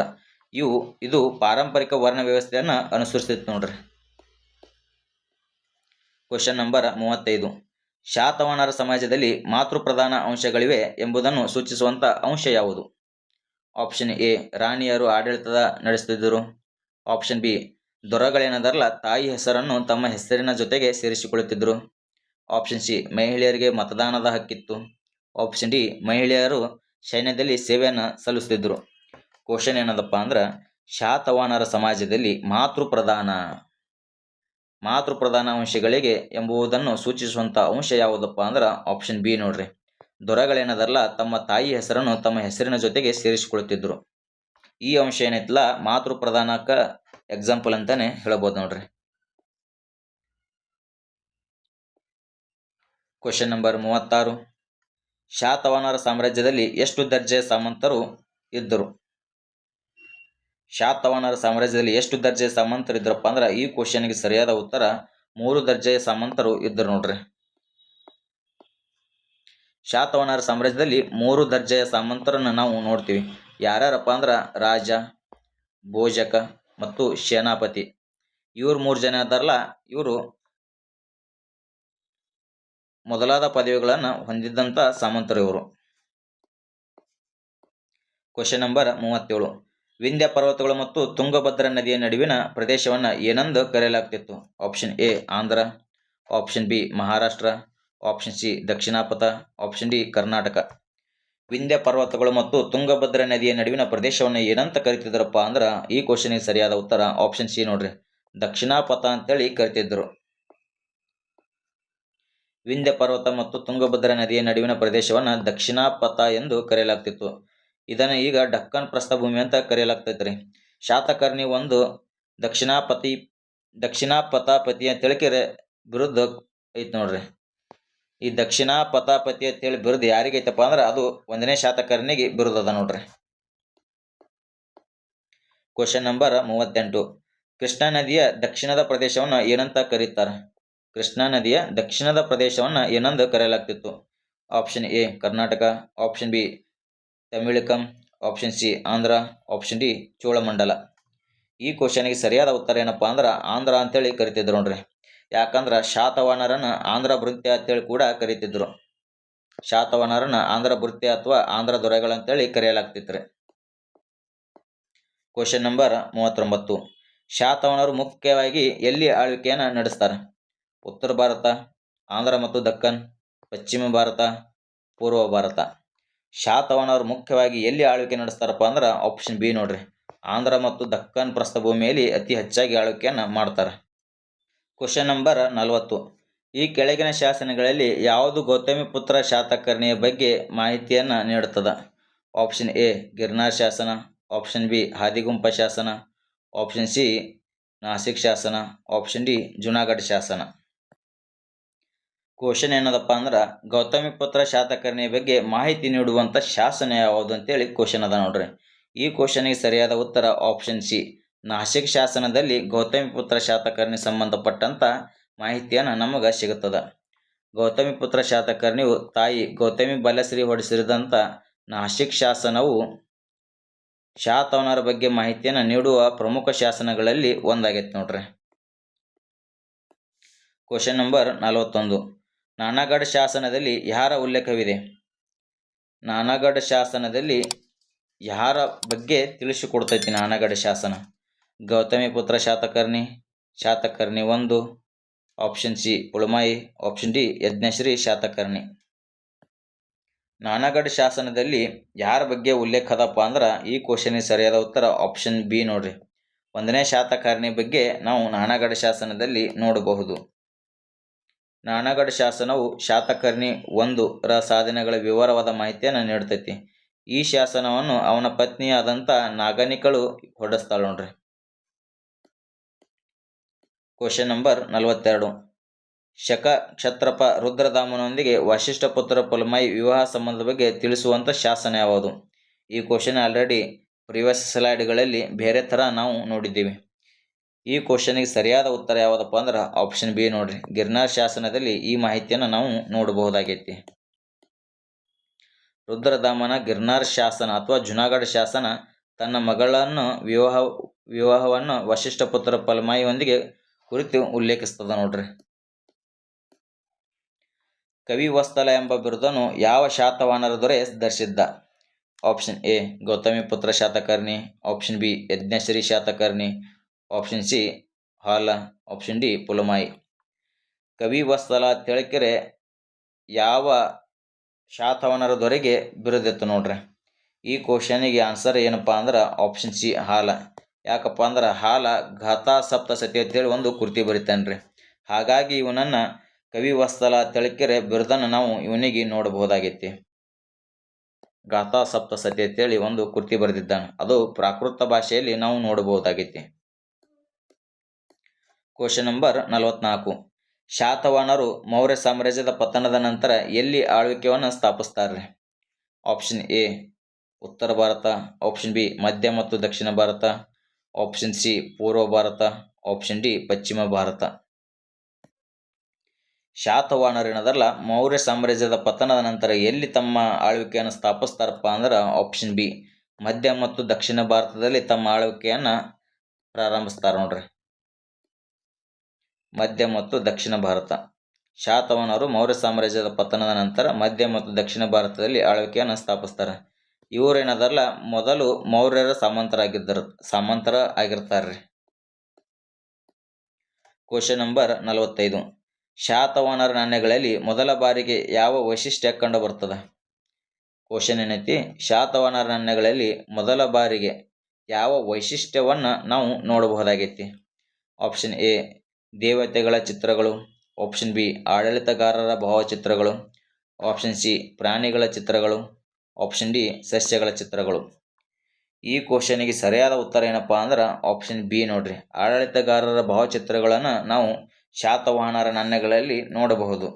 ಇದು ಪಾರಂಪರಿಕ ವರ್ಣ ವ್ಯವಸ್ಥೆಯನ್ನು ಅನುಸರಿಸ್ತಿತ್ತು ನೋಡ್ರಿ. Question number 35. ಶಾತವಾಹನರ ಸಮಾಜದಲ್ಲಿ ಮಾತೃಪ್ರಧಾನ ಅಂಶಗಳಿವೆ ಎಂಬುದನ್ನು ಸೂಚಿಸುವಂಥ ಅಂಶ ಯಾವುದು? ಆಪ್ಷನ್ ಎ ರಾಣಿಯರು ಆಡಳಿತ ನಡೆಸುತ್ತಿದ್ದರು, ಆಪ್ಷನ್ ಬಿ ದೊರೆಗಳೇನದರಲ್ಲ ತಾಯಿ ಹೆಸರನ್ನು ತಮ್ಮ ಹೆಸರಿನ ಜೊತೆಗೆ ಸೇರಿಸಿಕೊಳ್ಳುತ್ತಿದ್ದರು, ಆಪ್ಷನ್ ಸಿ ಮಹಿಳೆಯರಿಗೆ ಮತದಾನದ ಹಕ್ಕಿತ್ತು, ಆಪ್ಷನ್ ಡಿ ಮಹಿಳೆಯರು ಸೈನ್ಯದಲ್ಲಿ ಸೇವೆಯನ್ನು ಸಲ್ಲಿಸುತ್ತಿದ್ದರು. ಕ್ವಶನ್ ಏನದಪ್ಪ ಅಂದ್ರೆ ಶಾತವಾಹನರ ಸಮಾಜದಲ್ಲಿ ಮಾತೃಪ್ರಧಾನ ಅಂಶಗಳಿಗೆ ಎಂಬುದನ್ನು ಸೂಚಿಸುವಂಥ ಅಂಶ ಯಾವುದಪ್ಪ ಅಂದ್ರೆ ಆಪ್ಷನ್ ಬಿ ನೋಡ್ರಿ, ದೊರೆಗಳೇನದರಲ್ಲ ತಮ್ಮ ತಾಯಿ ಹೆಸರನ್ನು ತಮ್ಮ ಹೆಸರಿನ ಜೊತೆಗೆ ಸೇರಿಸಿಕೊಳ್ಳುತ್ತಿದ್ದರು. ಈ ಅಂಶ ಏನೈತಲ್ಲ ಮಾತೃಪ್ರಧಾನಕ್ಕ ಎಕ್ಸಾಂಪಲ್ ಅಂತಾನೆ ಹೇಳ್ಬೋದು ನೋಡ್ರಿ. Question number 36. ಶಾತವಾಹನರ ಸಾಮ್ರಾಜ್ಯದಲ್ಲಿ ಎಷ್ಟು ದರ್ಜೆಯ ಸಾಮಂತರು ಇದ್ದರು? ಶಾತವಾಹನರ ಸಾಮ್ರಾಜ್ಯದಲ್ಲಿ ಎಷ್ಟು ದರ್ಜೆಯ ಸಾಮಂತರು ಇದ್ರಪ್ಪ ಅಂದ್ರೆ ಈ ಕ್ವಶನ್ಗೆ ಸರಿಯಾದ ಉತ್ತರ 3 ದರ್ಜೆಯ ಸಾಮಂತರು ಇದ್ದರು ನೋಡ್ರಿ. ಶಾತವಾಹನರ ಸಾಮ್ರಾಜ್ಯದಲ್ಲಿ 3 ದರ್ಜೆಯ ಸಾಮಂತರನ್ನು ನಾವು ನೋಡ್ತೀವಿ. ಯಾರ್ಯಾರಪ್ಪ ಅಂದ್ರೆ ರಾಜ, ಭೋಜಕ ಮತ್ತು ಸೇನಾಪತಿ. ಇವ್ರು 3 ಜನ ಇದ್ದಾರಲ್ಲ, ಇವರು ಮೊದಲಾದ ಪದವಿಗಳನ್ನು ಹೊಂದಿದ್ದಂಥ ಸಾಮಂತರು ಇವರು. Question number 37. ವಿಂಧ್ಯ ಪರ್ವತಗಳು ಮತ್ತು ತುಂಗಭದ್ರಾ ನದಿಯ ನಡುವಿನ ಪ್ರದೇಶವನ್ನು ಏನೆಂದು ಕರೆಯಲಾಗ್ತಿತ್ತು? Option A Andhra, option B Maharashtra, option C Dakshinapatha, option D Karnataka. Vindhya ಪರ್ವತಗಳು ಮತ್ತು ತುಂಗಭದ್ರಾ ನದಿಯ ನಡುವಿನ ಪ್ರದೇಶವನ್ನು ಏನಂತ ಕರಿತಿದ್ರಪ್ಪ ಅಂದ್ರೆ ಈ ಕ್ವಶನ್ಗೆ ಸರಿಯಾದ ಉತ್ತರ ಆಪ್ಷನ್ ಸಿ ನೋಡ್ರಿ, ದಕ್ಷಿಣಾಪಥ ಅಂತೇಳಿ ಕರಿತಿದ್ರು. ವಿಂಧ್ಯ ಪರ್ವತ ಮತ್ತು ತುಂಗಭದ್ರಾ ನದಿಯ ನಡುವಿನ ಪ್ರದೇಶವನ್ನು ದಕ್ಷಿಣಾಪಥ ಎಂದು ಕರೆಯಲಾಗ್ತಿತ್ತು. ಇದನ್ನು ಈಗ ಡಕ್ಕನ್ ಪ್ರಸ್ಥಭೂಮಿ ಅಂತ ಕರೆಯಲಾಗ್ತೈತ್ರಿ. ಶಾತಕರ್ಣಿ ಒಂದು ದಕ್ಷಿಣಾಪಥಾಪತಿ ಅಂತೇಳಿ ಬಿರುದು ಐತಿ ನೋಡ್ರಿ. ಈ ದಕ್ಷಿಣಾಪಥಾಪತಿ ಅಂತೇಳಿ ಬಿರುದು ಯಾರಿಗೈತಪ್ಪ ಅಂದ್ರೆ ಅದು 1ನೇ ಶಾತಕರ್ಣಿಗೆ ಬಿರುದು ಅದ ನೋಡ್ರಿ. Question number 38. ಕೃಷ್ಣಾ ನದಿಯ ದಕ್ಷಿಣದ ಪ್ರದೇಶವನ್ನು ಏನಂತ ಕರೀತಾರೆ? ಕೃಷ್ಣಾ ನದಿಯ ದಕ್ಷಿಣದ ಪ್ರದೇಶವನ್ನು ಏನೆಂದು ಕರೆಯಲಾಗ್ತಿತ್ತು? Option A Karnataka, option B Tamilakam, option C Andhra, option D Cholamandala. ಈ ಕ್ವಶನ್ಗೆ ಸರಿಯಾದ ಉತ್ತರ ಏನಪ್ಪ ಅಂದ್ರೆ ಆಂಧ್ರ ಅಂತೇಳಿ ಕರಿತಿದ್ರು ನೋಡ್ರಿ. ಯಾಕಂದ್ರೆ ಶಾತವಾಹನರನ್ನ ಆಂಧ್ರ ಭೃತ್ಯ ಅಂತೇಳಿ ಕೂಡ ಕರಿತಿದ್ರು. ಶಾತವಾಹನರನ್ನ ಆಂಧ್ರ ಭೃತ್ಯ ಅಥವಾ ಆಂಧ್ರ ದೊರೆಗಳಂತೇಳಿ ಕರೆಯಲಾಗ್ತಿತ್ರಿ. Question number 39. ಶಾತವಾಹನರು ಮುಖ್ಯವಾಗಿ ಎಲ್ಲಿ ಆಳ್ವಿಕೆಯನ್ನು ನಡೆಸ್ತಾರೆ? ಉತ್ತರ ಭಾರತ, ಆಂಧ್ರ ಮತ್ತು ದಕ್ಕನ್, ಪಶ್ಚಿಮ ಭಾರತ, ಪೂರ್ವ ಭಾರತ. ಶಾತವಾಹನರು ಮುಖ್ಯವಾಗಿ ಎಲ್ಲಿ ಆಳ್ವಿಕೆ ನಡೆಸ್ತಾರಪ್ಪ ಅಂದ್ರೆ ಆಪ್ಷನ್ ಬಿ ನೋಡ್ರಿ, ಆಂಧ್ರ ಮತ್ತು ದಕ್ಕನ್ ಪ್ರಸ್ಥಭೂಮಿಯಲ್ಲಿ ಅತಿ ಹೆಚ್ಚಾಗಿ ಆಳ್ವಿಕೆಯನ್ನು ಮಾಡ್ತಾರೆ. Question number 40. ಈ ಕೆಳಗಿನ ಶಾಸನಗಳಲ್ಲಿ ಯಾವುದು ಗೌತಮಿಪುತ್ರ ಶಾತಕರ್ಣಿಯ ಬಗ್ಗೆ ಮಾಹಿತಿಯನ್ನು ನೀಡುತ್ತದೆ? ಆಪ್ಷನ್ ಎ ಗಿರ್ನಾರ್ ಶಾಸನ, ಆಪ್ಷನ್ ಬಿ ಹಾದಿಗುಂಪ ಶಾಸನ, ಆಪ್ಷನ್ ಸಿ ನಾಸಿಕ್ ಶಾಸನ, ಆಪ್ಷನ್ ಡಿ ಜುನಾಗಢ ಶಾಸನ. ಕ್ವಶನ್ ಏನದಪ್ಪ ಅಂದ್ರೆ ಗೌತಮಿಪುತ್ರ ಶಾತಕರ್ಣಿಯ ಬಗ್ಗೆ ಮಾಹಿತಿ ನೀಡುವಂಥ ಶಾಸನ ಯಾವುದು ಅಂತೇಳಿ ಕ್ವಶನ್ ಅದ ನೋಡ್ರಿ. ಈ ಕ್ವಶನ್ಗೆ ಸರಿಯಾದ ಉತ್ತರ ಆಪ್ಷನ್ ಸಿ, ನಾಸಿಕ್ ಶಾಸನದಲ್ಲಿ ಗೌತಮಿಪುತ್ರ ಶಾತಕರ್ಣಿ ಸಂಬಂಧಪಟ್ಟಂಥ ಮಾಹಿತಿಯನ್ನು ನಮಗೆ ಸಿಗುತ್ತದೆ. ಗೌತಮಿಪುತ್ರ ಶಾತಕರ್ಣಿಯು ತಾಯಿ ಗೌತಮಿ ಬಲಶ್ರೀ ಹೊರಡಿಸಿದಂಥ ನಾಸಿಕ್ ಶಾಸನವು ಶಾತವಾಹನರ ಬಗ್ಗೆ ಮಾಹಿತಿಯನ್ನು ನೀಡುವ ಪ್ರಮುಖ ಶಾಸನಗಳಲ್ಲಿ ಒಂದಾಗೈತೆ ನೋಡ್ರಿ. Question number 41. ನಾನಗಢ ಶಾಸನದಲ್ಲಿ ಯಾರ ಉಲ್ಲೇಖವಿದೆ? ನಾನಗಢ ಶಾಸನದಲ್ಲಿ ಯಾರ ಬಗ್ಗೆ ತಿಳಿಸಿಕೊಡ್ತೈತಿ ನಾನಗಢ ಶಾಸನ? ಗೌತಮಿಪುತ್ರ ಶಾತಕರ್ಣಿ, ಶಾತಕರ್ಣಿ ಒಂದು, option C Pulamayi, option D Yajnashri Satakarni. Nanaghat ಶಾಸನದಲ್ಲಿ ಯಾರ ಬಗ್ಗೆ ಉಲ್ಲೇಖ ಅದಪ್ಪ ಅಂದ್ರೆ ಈ ಕ್ವಶನ್ಗೆ ಸರಿಯಾದ ಉತ್ತರ ಆಪ್ಷನ್ ಬಿ ನೋಡ್ರಿ, 1ನೇ ಶಾತಕರ್ಣಿ ಬಗ್ಗೆ ನಾವು ನಾನಗಢ ಶಾಸನದಲ್ಲಿ ನೋಡಬಹುದು. ನಾನಗಢ ಶಾಸನವು ಶಾತಕರ್ಣಿ 1 ರ ಸಾಧನೆಗಳ ವಿವರವಾದ ಮಾಹಿತಿಯನ್ನು ನೀಡ್ತೈತಿ. ಈ ಶಾಸನವನ್ನು ಅವನ ಪತ್ನಿಯಾದಂಥ ನಾಗನಿಕಳು ಹೊರಡಿಸ್ತಾಳೆ ನೋಡ್ರಿ. Question number 42. ಶಕ ಕ್ಷತ್ರಪ ರುದ್ರದಾಮನೊಂದಿಗೆ ವಶಿಷ್ಠ ಪುತ್ರ ಪುಲಮಾಯಿ ವಿವಾಹ ಸಂಬಂಧದ ಬಗ್ಗೆ ತಿಳಿಸುವಂಥ ಶಾಸನ ಯಾವುದು? ಈ ಕ್ವಶನ್ ಆಲ್ರೆಡಿ ಪ್ರಿವಿಯಸ್ ಸ್ಲೈಡ್ಗಳಲ್ಲಿ ಬೇರೆ ಥರ ನಾವು ನೋಡಿದ್ದೀವಿ. ಈ ಕ್ವಶನ್ಗೆ ಸರಿಯಾದ ಉತ್ತರ ಯಾವುದಪ್ಪ ಅಂದ್ರೆ ಆಪ್ಷನ್ ಬಿ ನೋಡ್ರಿ, ಗಿರ್ನಾರ್ ಶಾಸನದಲ್ಲಿ ಈ ಮಾಹಿತಿಯನ್ನು ನಾವು ನೋಡಬಹುದಾಗೈತಿ. ರುದ್ರದಾಮನ ಗಿರ್ನಾರ್ ಶಾಸನ ಅಥವಾ ಜುನಾಗಢ ಶಾಸನ ತನ್ನ ಮಗಳನ್ನು ವಿವಾಹವನ್ನು ವಶಿಷ್ಠ ಪುತ್ರ ಪಲಮಾಯಿಯೊಂದಿಗೆ ಕುರಿತು ಉಲ್ಲೇಖಿಸ್ತದ ನೋಡ್ರಿ. ಕವಿವತ್ಸಲ ಎಂಬ ಬಿರುದನ್ನು ಯಾವ ಶಾತವಾಹನರ ದೊರೆ ಧರಿಸಿದ್ದ? Option A Gautamiputra Satakarni, option B Yajnashri Satakarni, option C Hala, option D Pulamayi. ಕವಿವತ್ಸಲ ತಿಳಕೆರೆ ಯಾವ ಶಾತವಾಹನರ ದೊರೆಗೆ ಬಿರುದಿತ್ತು ನೋಡ್ರಿ. ಈ ಕ್ವಶನಿಗೆ ಆನ್ಸರ್ ಏನಪ್ಪ ಅಂದ್ರೆ ಆಪ್ಷನ್ ಸಿ ಹಾಲ. ಯಾಕಪ್ಪ ಅಂದ್ರೆ ಹಾಲ ಗಾಥಾ ಸಪ್ತಸತಿ ಅಂತೇಳಿ ಒಂದು ಕೃತಿ ಬರಿತಾನ್ರಿ. ಹಾಗಾಗಿ ಇವನನ್ನು ಕವಿವತ್ಸಲ ತಿಳಕೆರೆ ಬಿರುದನ್ನು ನಾವು ಇವನಿಗೆ ನೋಡಬಹುದಾಗೈತಿ. ಗಾಥಾ ಸಪ್ತಸತಿ ಅಂತೇಳಿ ಒಂದು ಕೃತಿ ಬರೆದಿದ್ದಾನೆ, ಅದು ಪ್ರಾಕೃತ ಭಾಷೆಯಲ್ಲಿ ನಾವು ನೋಡಬಹುದಾಗೈತಿ. Question number 44. ಶಾತವಾಹನರು ಮೌರ್ಯ ಸಾಮ್ರಾಜ್ಯದ ಪತನದ ನಂತರ ಎಲ್ಲಿ ಆಳ್ವಿಕೆಯನ್ನು ಸ್ಥಾಪಿಸ್ತಾರೆ? ಆಪ್ಷನ್ ಎ ಉತ್ತರ ಭಾರತ, ಆಪ್ಷನ್ ಬಿ ಮಧ್ಯ ಮತ್ತು ದಕ್ಷಿಣ ಭಾರತ, ಆಪ್ಷನ್ ಸಿ ಪೂರ್ವ ಭಾರತ, ಆಪ್ಷನ್ ಡಿ ಪಶ್ಚಿಮ ಭಾರತ. ಶಾತವಾಹನರು ಏನದಲ್ಲ ಮೌರ್ಯ ಸಾಮ್ರಾಜ್ಯದ ಪತನದ ನಂತರ ಎಲ್ಲಿ ತಮ್ಮ ಆಳ್ವಿಕೆಯನ್ನು ಸ್ಥಾಪಿಸ್ತಾರಪ್ಪ ಅಂದ್ರೆ ಆಪ್ಷನ್ ಬಿ ಮಧ್ಯ ಮತ್ತು ದಕ್ಷಿಣ ಭಾರತದಲ್ಲಿ ತಮ್ಮ ಆಳ್ವಿಕೆಯನ್ನು ಪ್ರಾರಂಭಿಸ್ತಾರೆ ನೋಡ್ರಿ. ಮಧ್ಯ ಮತ್ತು ದಕ್ಷಿಣ ಭಾರತ. ಶಾತವಾಹನರು ಮೌರ್ಯ ಸಾಮ್ರಾಜ್ಯದ ಪತನದ ನಂತರ ಮಧ್ಯ ಮತ್ತು ದಕ್ಷಿಣ ಭಾರತದಲ್ಲಿ ಆಳ್ವಿಕೆಯನ್ನು ಸ್ಥಾಪಿಸ್ತಾರೆ. ಇವರೇನದಲ್ಲ ಮೊದಲು ಮೌರ್ಯರ ಸಾಮಂತರ ಆಗಿರ್ತಾರ್ರಿ. Question number 45. ಶಾತವಾಹನರ ನಾಣ್ಯಗಳಲ್ಲಿ ಮೊದಲ ಬಾರಿಗೆ ಯಾವ ವೈಶಿಷ್ಟ್ಯ ಕಂಡು ಬರ್ತದೆ? ಕ್ವಶನ್ ಏನೈತಿ, ಶಾತವಾಹನರ ನಾಣ್ಯಗಳಲ್ಲಿ ಮೊದಲ ಬಾರಿಗೆ ಯಾವ ವೈಶಿಷ್ಟ್ಯವನ್ನು ನಾವು ನೋಡಬಹುದಾಗೈತಿ? ಆಪ್ಷನ್ ಎ ದೇವತೆಗಳ ಚಿತ್ರಗಳು, ಆಪ್ಷನ್ ಬಿ ಆಡಳಿತಗಾರರ ಭಾವಚಿತ್ರಗಳು, ಆಪ್ಷನ್ ಸಿ ಪ್ರಾಣಿಗಳ ಚಿತ್ರಗಳು, ಆಪ್ಷನ್ ಡಿ ಸಸ್ಯಗಳ ಚಿತ್ರಗಳು. ಈ ಕ್ವಶನಿಗೆ ಸರಿಯಾದ ಉತ್ತರ ಏನಪ್ಪ ಅಂದ್ರೆ ಆಪ್ಷನ್ ಬಿ ನೋಡ್ರಿ. ಆಡಳಿತಗಾರರ ಭಾವಚಿತ್ರಗಳನ್ನು ನಾವು ಶಾತವಾಹನರ ನಾಣ್ಯಗಳಲ್ಲಿ ನೋಡಬಹುದು.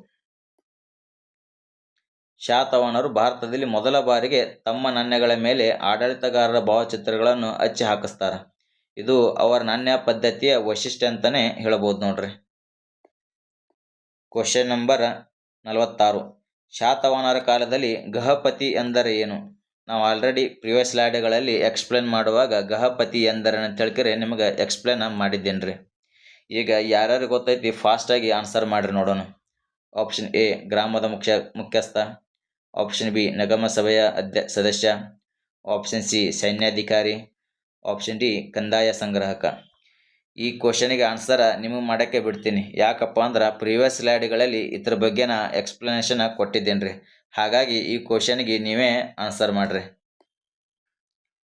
ಶಾತವಾಹನರು ಭಾರತದಲ್ಲಿ ಮೊದಲ ಬಾರಿಗೆ ತಮ್ಮ ನಾಣ್ಯಗಳ ಮೇಲೆ ಆಡಳಿತಗಾರರ ಭಾವಚಿತ್ರಗಳನ್ನು ಹಚ್ಚಿ ಹಾಕಿಸ್ತಾರೆ. ಇದು ಅವರ ನಾಣ್ಯ ಪದ್ಧತಿಯ ವೈಶಿಷ್ಟ್ಯ ಅಂತಾನೆ ಹೇಳಬಹುದು ನೋಡ್ರಿ. Question number 46. ಶಾತವಾಹನರ ಕಾಲದಲ್ಲಿ ಗಹಪತಿ ಎಂದರೆ ಏನು? ನಾವು ಆಲ್ರೆಡಿ ಪ್ರಿವಿಯಸ್ ಸ್ಲೈಡ್ಗಳಲ್ಲಿ ಎಕ್ಸ್ಪ್ಲೇನ್ ಮಾಡುವಾಗ ಗಹಪತಿ ಎಂದರೆ ಅಂತ ಹೇಳ್ಕರೆ ನಿಮಗೆ ಎಕ್ಸ್ಪ್ಲೇನ್ ಮಾಡಿದ್ದೇನೆ. ಈಗ ಯಾರ್ಯಾರು ಗೊತ್ತೈತಿ ಫಾಸ್ಟಾಗಿ ಆನ್ಸರ್ ಮಾಡಿರಿ ನೋಡೋಣ. ಆಪ್ಷನ್ ಎ ಗ್ರಾಮದ ಮುಖ್ಯಸ್ಥ, ಆಪ್ಷನ್ ಬಿ ನಗಮ ಸಭೆಯ ಸದಸ್ಯ, ಆಪ್ಷನ್ ಸಿ ಸೈನ್ಯಾಧಿಕಾರಿ, ಆಪ್ಷನ್ ಡಿ ಕಂದಾಯ ಸಂಗ್ರಾಹಕ. ಈ ಕ್ವಶನಿಗೆ ಆನ್ಸರ್ ನಿಮಗೆ ಮಾಡೋಕ್ಕೆ ಬಿಡ್ತೀನಿ. ಯಾಕಪ್ಪ ಅಂದ್ರೆ ಪ್ರಿವಿಯಸ್ ಸ್ಲೈಡ್ಗಳಲ್ಲಿ ಇದ್ರ ಬಗ್ಗೆ ನಾ ಎಕ್ಸ್ಪ್ಲನೇಷನ್ ಕೊಟ್ಟಿದ್ದೇನೆ ರೀ. ಹಾಗಾಗಿ ಈ ಕ್ವಶನ್ಗೆ ನೀವೇ ಆನ್ಸರ್ ಮಾಡಿರಿ.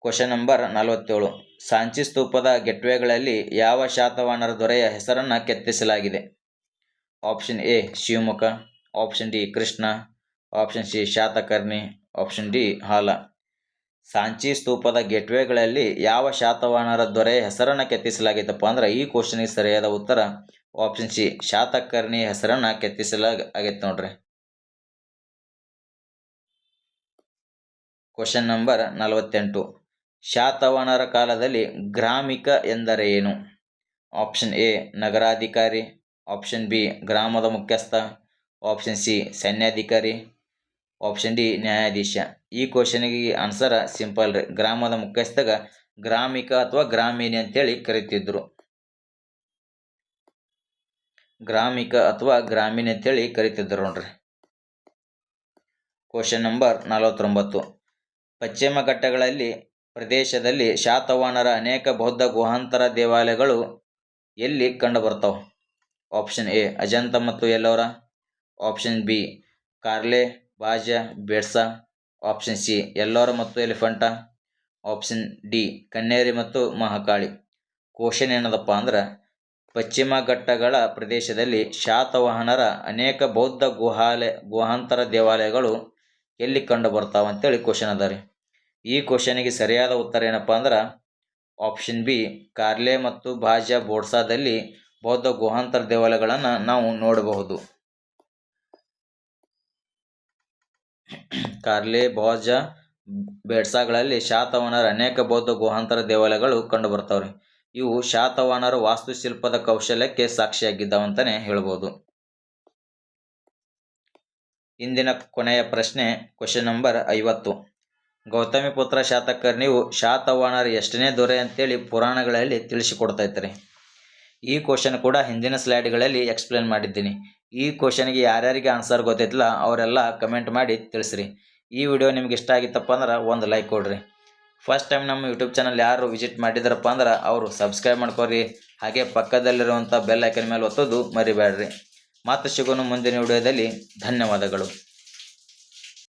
Question number 47. ಸಾಂಚಿ ಸ್ತೂಪದ ಗೆಟ್ವೇಗಳಲ್ಲಿ ಯಾವ ಶಾತವಾಹನರ ದೊರೆಯ ಹೆಸರನ್ನು ಕೆತ್ತಿಸಲಾಗಿದೆ? Option A Shivamukha, option D Krishna, option C Satakarni, option D Hala. Sanchi ಸ್ತೂಪದ ಗೆಟ್ವೇಗಳಲ್ಲಿ ಯಾವ ಶಾತವಾಹನರ ದೊರೆಯ ಹೆಸರನ್ನು ಕೆತ್ತಿಸಲಾಗಿತ್ತಪ್ಪ ಅಂದ್ರೆ ಈ ಕ್ವಶನಿಗೆ ಸರಿಯಾದ ಉತ್ತರ ಆಪ್ಷನ್ ಸಿ ಶಾತಕರ್ಣಿ ಹೆಸರನ್ನು ಕೆತ್ತಿಸಲಾಗೈತೆ ನೋಡ್ರಿ. Question number 48. ಶಾತವಾಹನರ ಕಾಲದಲ್ಲಿ ಗ್ರಾಮಿಕ ಎಂದರೆ ಏನು? ಆಪ್ಷನ್ ಎ ನಗರಾಧಿಕಾರಿ, ಆಪ್ಷನ್ ಬಿ ಗ್ರಾಮದ ಮುಖ್ಯಸ್ಥ, ಆಪ್ಷನ್ ಸಿ ಸೈನ್ಯಾಧಿಕಾರಿ, ಆಪ್ಷನ್ ಡಿ ನ್ಯಾಯಾಧೀಶ. ಈ ಕ್ವಶನಿಗೆ ಆನ್ಸರ್ ಸಿಂಪಲ್ ರೀ. ಗ್ರಾಮದ ಮುಖ್ಯಸ್ಥಗ ಗ್ರಾಮಿಕ ಅಥವಾ ಗ್ರಾಮೀಣಿ ಅಂತೇಳಿ ಕರಿತಿದ್ರು. ಗ್ರಾಮಿಕ ಅಥವಾ ಗ್ರಾಮೀಣಿ ಅಂತೇಳಿ ಕರಿತಿದ್ರು ನೋಡ್ರಿ. Question number 49. ಪಶ್ಚಿಮ ಘಟ್ಟಗಳಲ್ಲಿ ಪ್ರದೇಶದಲ್ಲಿ ಶಾತವಾಹನರ ಅನೇಕ ಬೌದ್ಧ ಗುಹಾಂತರ ದೇವಾಲಯಗಳು ಎಲ್ಲಿ ಕಂಡು ಬರ್ತಾವೆ? ಆಪ್ಷನ್ ಎ ಅಜಂತ ಮತ್ತು Ellora, option B Karle Bhaja Bedsa, option C Ellora ಮತ್ತು ಎಲಿಫೆಂಟ, ಆಪ್ಷನ್ ಡಿ ಕನ್ನೇರಿ ಮತ್ತು ಮಹಾಕಾಳಿ. ಕ್ವಶನ್ ಏನದಪ್ಪ ಅಂದ್ರೆ ಪಶ್ಚಿಮ ಘಟ್ಟಗಳ ಪ್ರದೇಶದಲ್ಲಿ ಶಾತವಾಹನರ ಅನೇಕ ಬೌದ್ಧ ಗುಹಾಂತರ ದೇವಾಲಯಗಳು ಎಲ್ಲಿ ಕಂಡು ಬರ್ತಾವ ಅಂತೇಳಿ ಕ್ವಶನ್ ಅದ ರೀ. ಈ ಕ್ವಶನಿಗೆ ಸರಿಯಾದ ಉತ್ತರ ಏನಪ್ಪ ಅಂದ್ರೆ ಆಪ್ಷನ್ ಬಿ ಕಾರ್ಲೆ ಮತ್ತು ಬಾಜ ಬೋಡ್ಸಾದಲ್ಲಿ ಬೌದ್ಧ ಗುಹಾಂತರ ದೇವಾಲಯಗಳನ್ನು ನಾವು ನೋಡಬಹುದು. ಕಾರ್ಲೆ ಬಾಜ ಬೇಡ್ಸಾಗಳಲ್ಲಿ ಶಾತವಾಹನರ ಅನೇಕ ಬೌದ್ಧ ಗುಹಾಂತರ ದೇವಾಲಯಗಳು ಕಂಡು ಬರ್ತಾವ್ರಿ. ಇವು ಶಾತವಾಹನರ ವಾಸ್ತುಶಿಲ್ಪದ ಕೌಶಲ್ಯಕ್ಕೆ ಸಾಕ್ಷಿಯಾಗಿದ್ದಾವಂತಾನೆ ಹೇಳ್ಬೋದು. ಇಂದಿನ ಕೊನೆಯ ಪ್ರಶ್ನೆ ಕ್ವಶನ್ ನಂಬರ್ 50. ಗೌತಮಿಪುತ್ರ ಶಾತಕರ್ಣಿಯು ಶಾತವಾಹನರ ಎಷ್ಟನೇ ದೊರೆ ಅಂತೇಳಿ ಪುರಾಣಗಳಲ್ಲಿ ತಿಳಿಸಿಕೊಡ್ತೈತ್ರಿ. ಈ ಕ್ವಶನ್ ಕೂಡ ಹಿಂದಿನ ಸ್ಲೈಡ್ಗಳಲ್ಲಿ ಎಕ್ಸ್ಪ್ಲೇನ್ ಮಾಡಿದ್ದೀನಿ. ಈ ಕ್ವಶನ್ಗೆ ಯಾರ್ಯಾರಿಗೆ ಆನ್ಸರ್ ಗೊತ್ತೈತಿಲ್ಲ ಅವರೆಲ್ಲ ಕಮೆಂಟ್ ಮಾಡಿ ತಿಳಿಸ್ರಿ. ಈ ವಿಡಿಯೋ ನಿಮ್ಗೆ ಇಷ್ಟ ಆಗಿತ್ತಪ್ಪ ಅಂದ್ರೆ ಒಂದು ಲೈಕ್ ಕೊಡ್ರಿ. ಫಸ್ಟ್ ಟೈಮ್ ನಮ್ಮ ಯೂಟ್ಯೂಬ್ ಚಾನಲ್ ಯಾರು ವಿಸಿಟ್ ಮಾಡಿದ್ರಪ್ಪ ಅಂದ್ರೆ ಅವರು ಸಬ್ಸ್ಕ್ರೈಬ್ ಮಾಡ್ಕೊರಿ. ಹಾಗೆ ಪಕ್ಕದಲ್ಲಿರುವಂಥ ಬೆಲ್ ಐಕನ್ ಮೇಲೆ ಒತ್ತೋದು ಮರಿಬೇಡ್ರಿ. ಮತ್ತೆ ಸಿಗೋಣ ಮುಂದಿನ ವಿಡಿಯೋದಲ್ಲಿ. ಧನ್ಯವಾದಗಳು.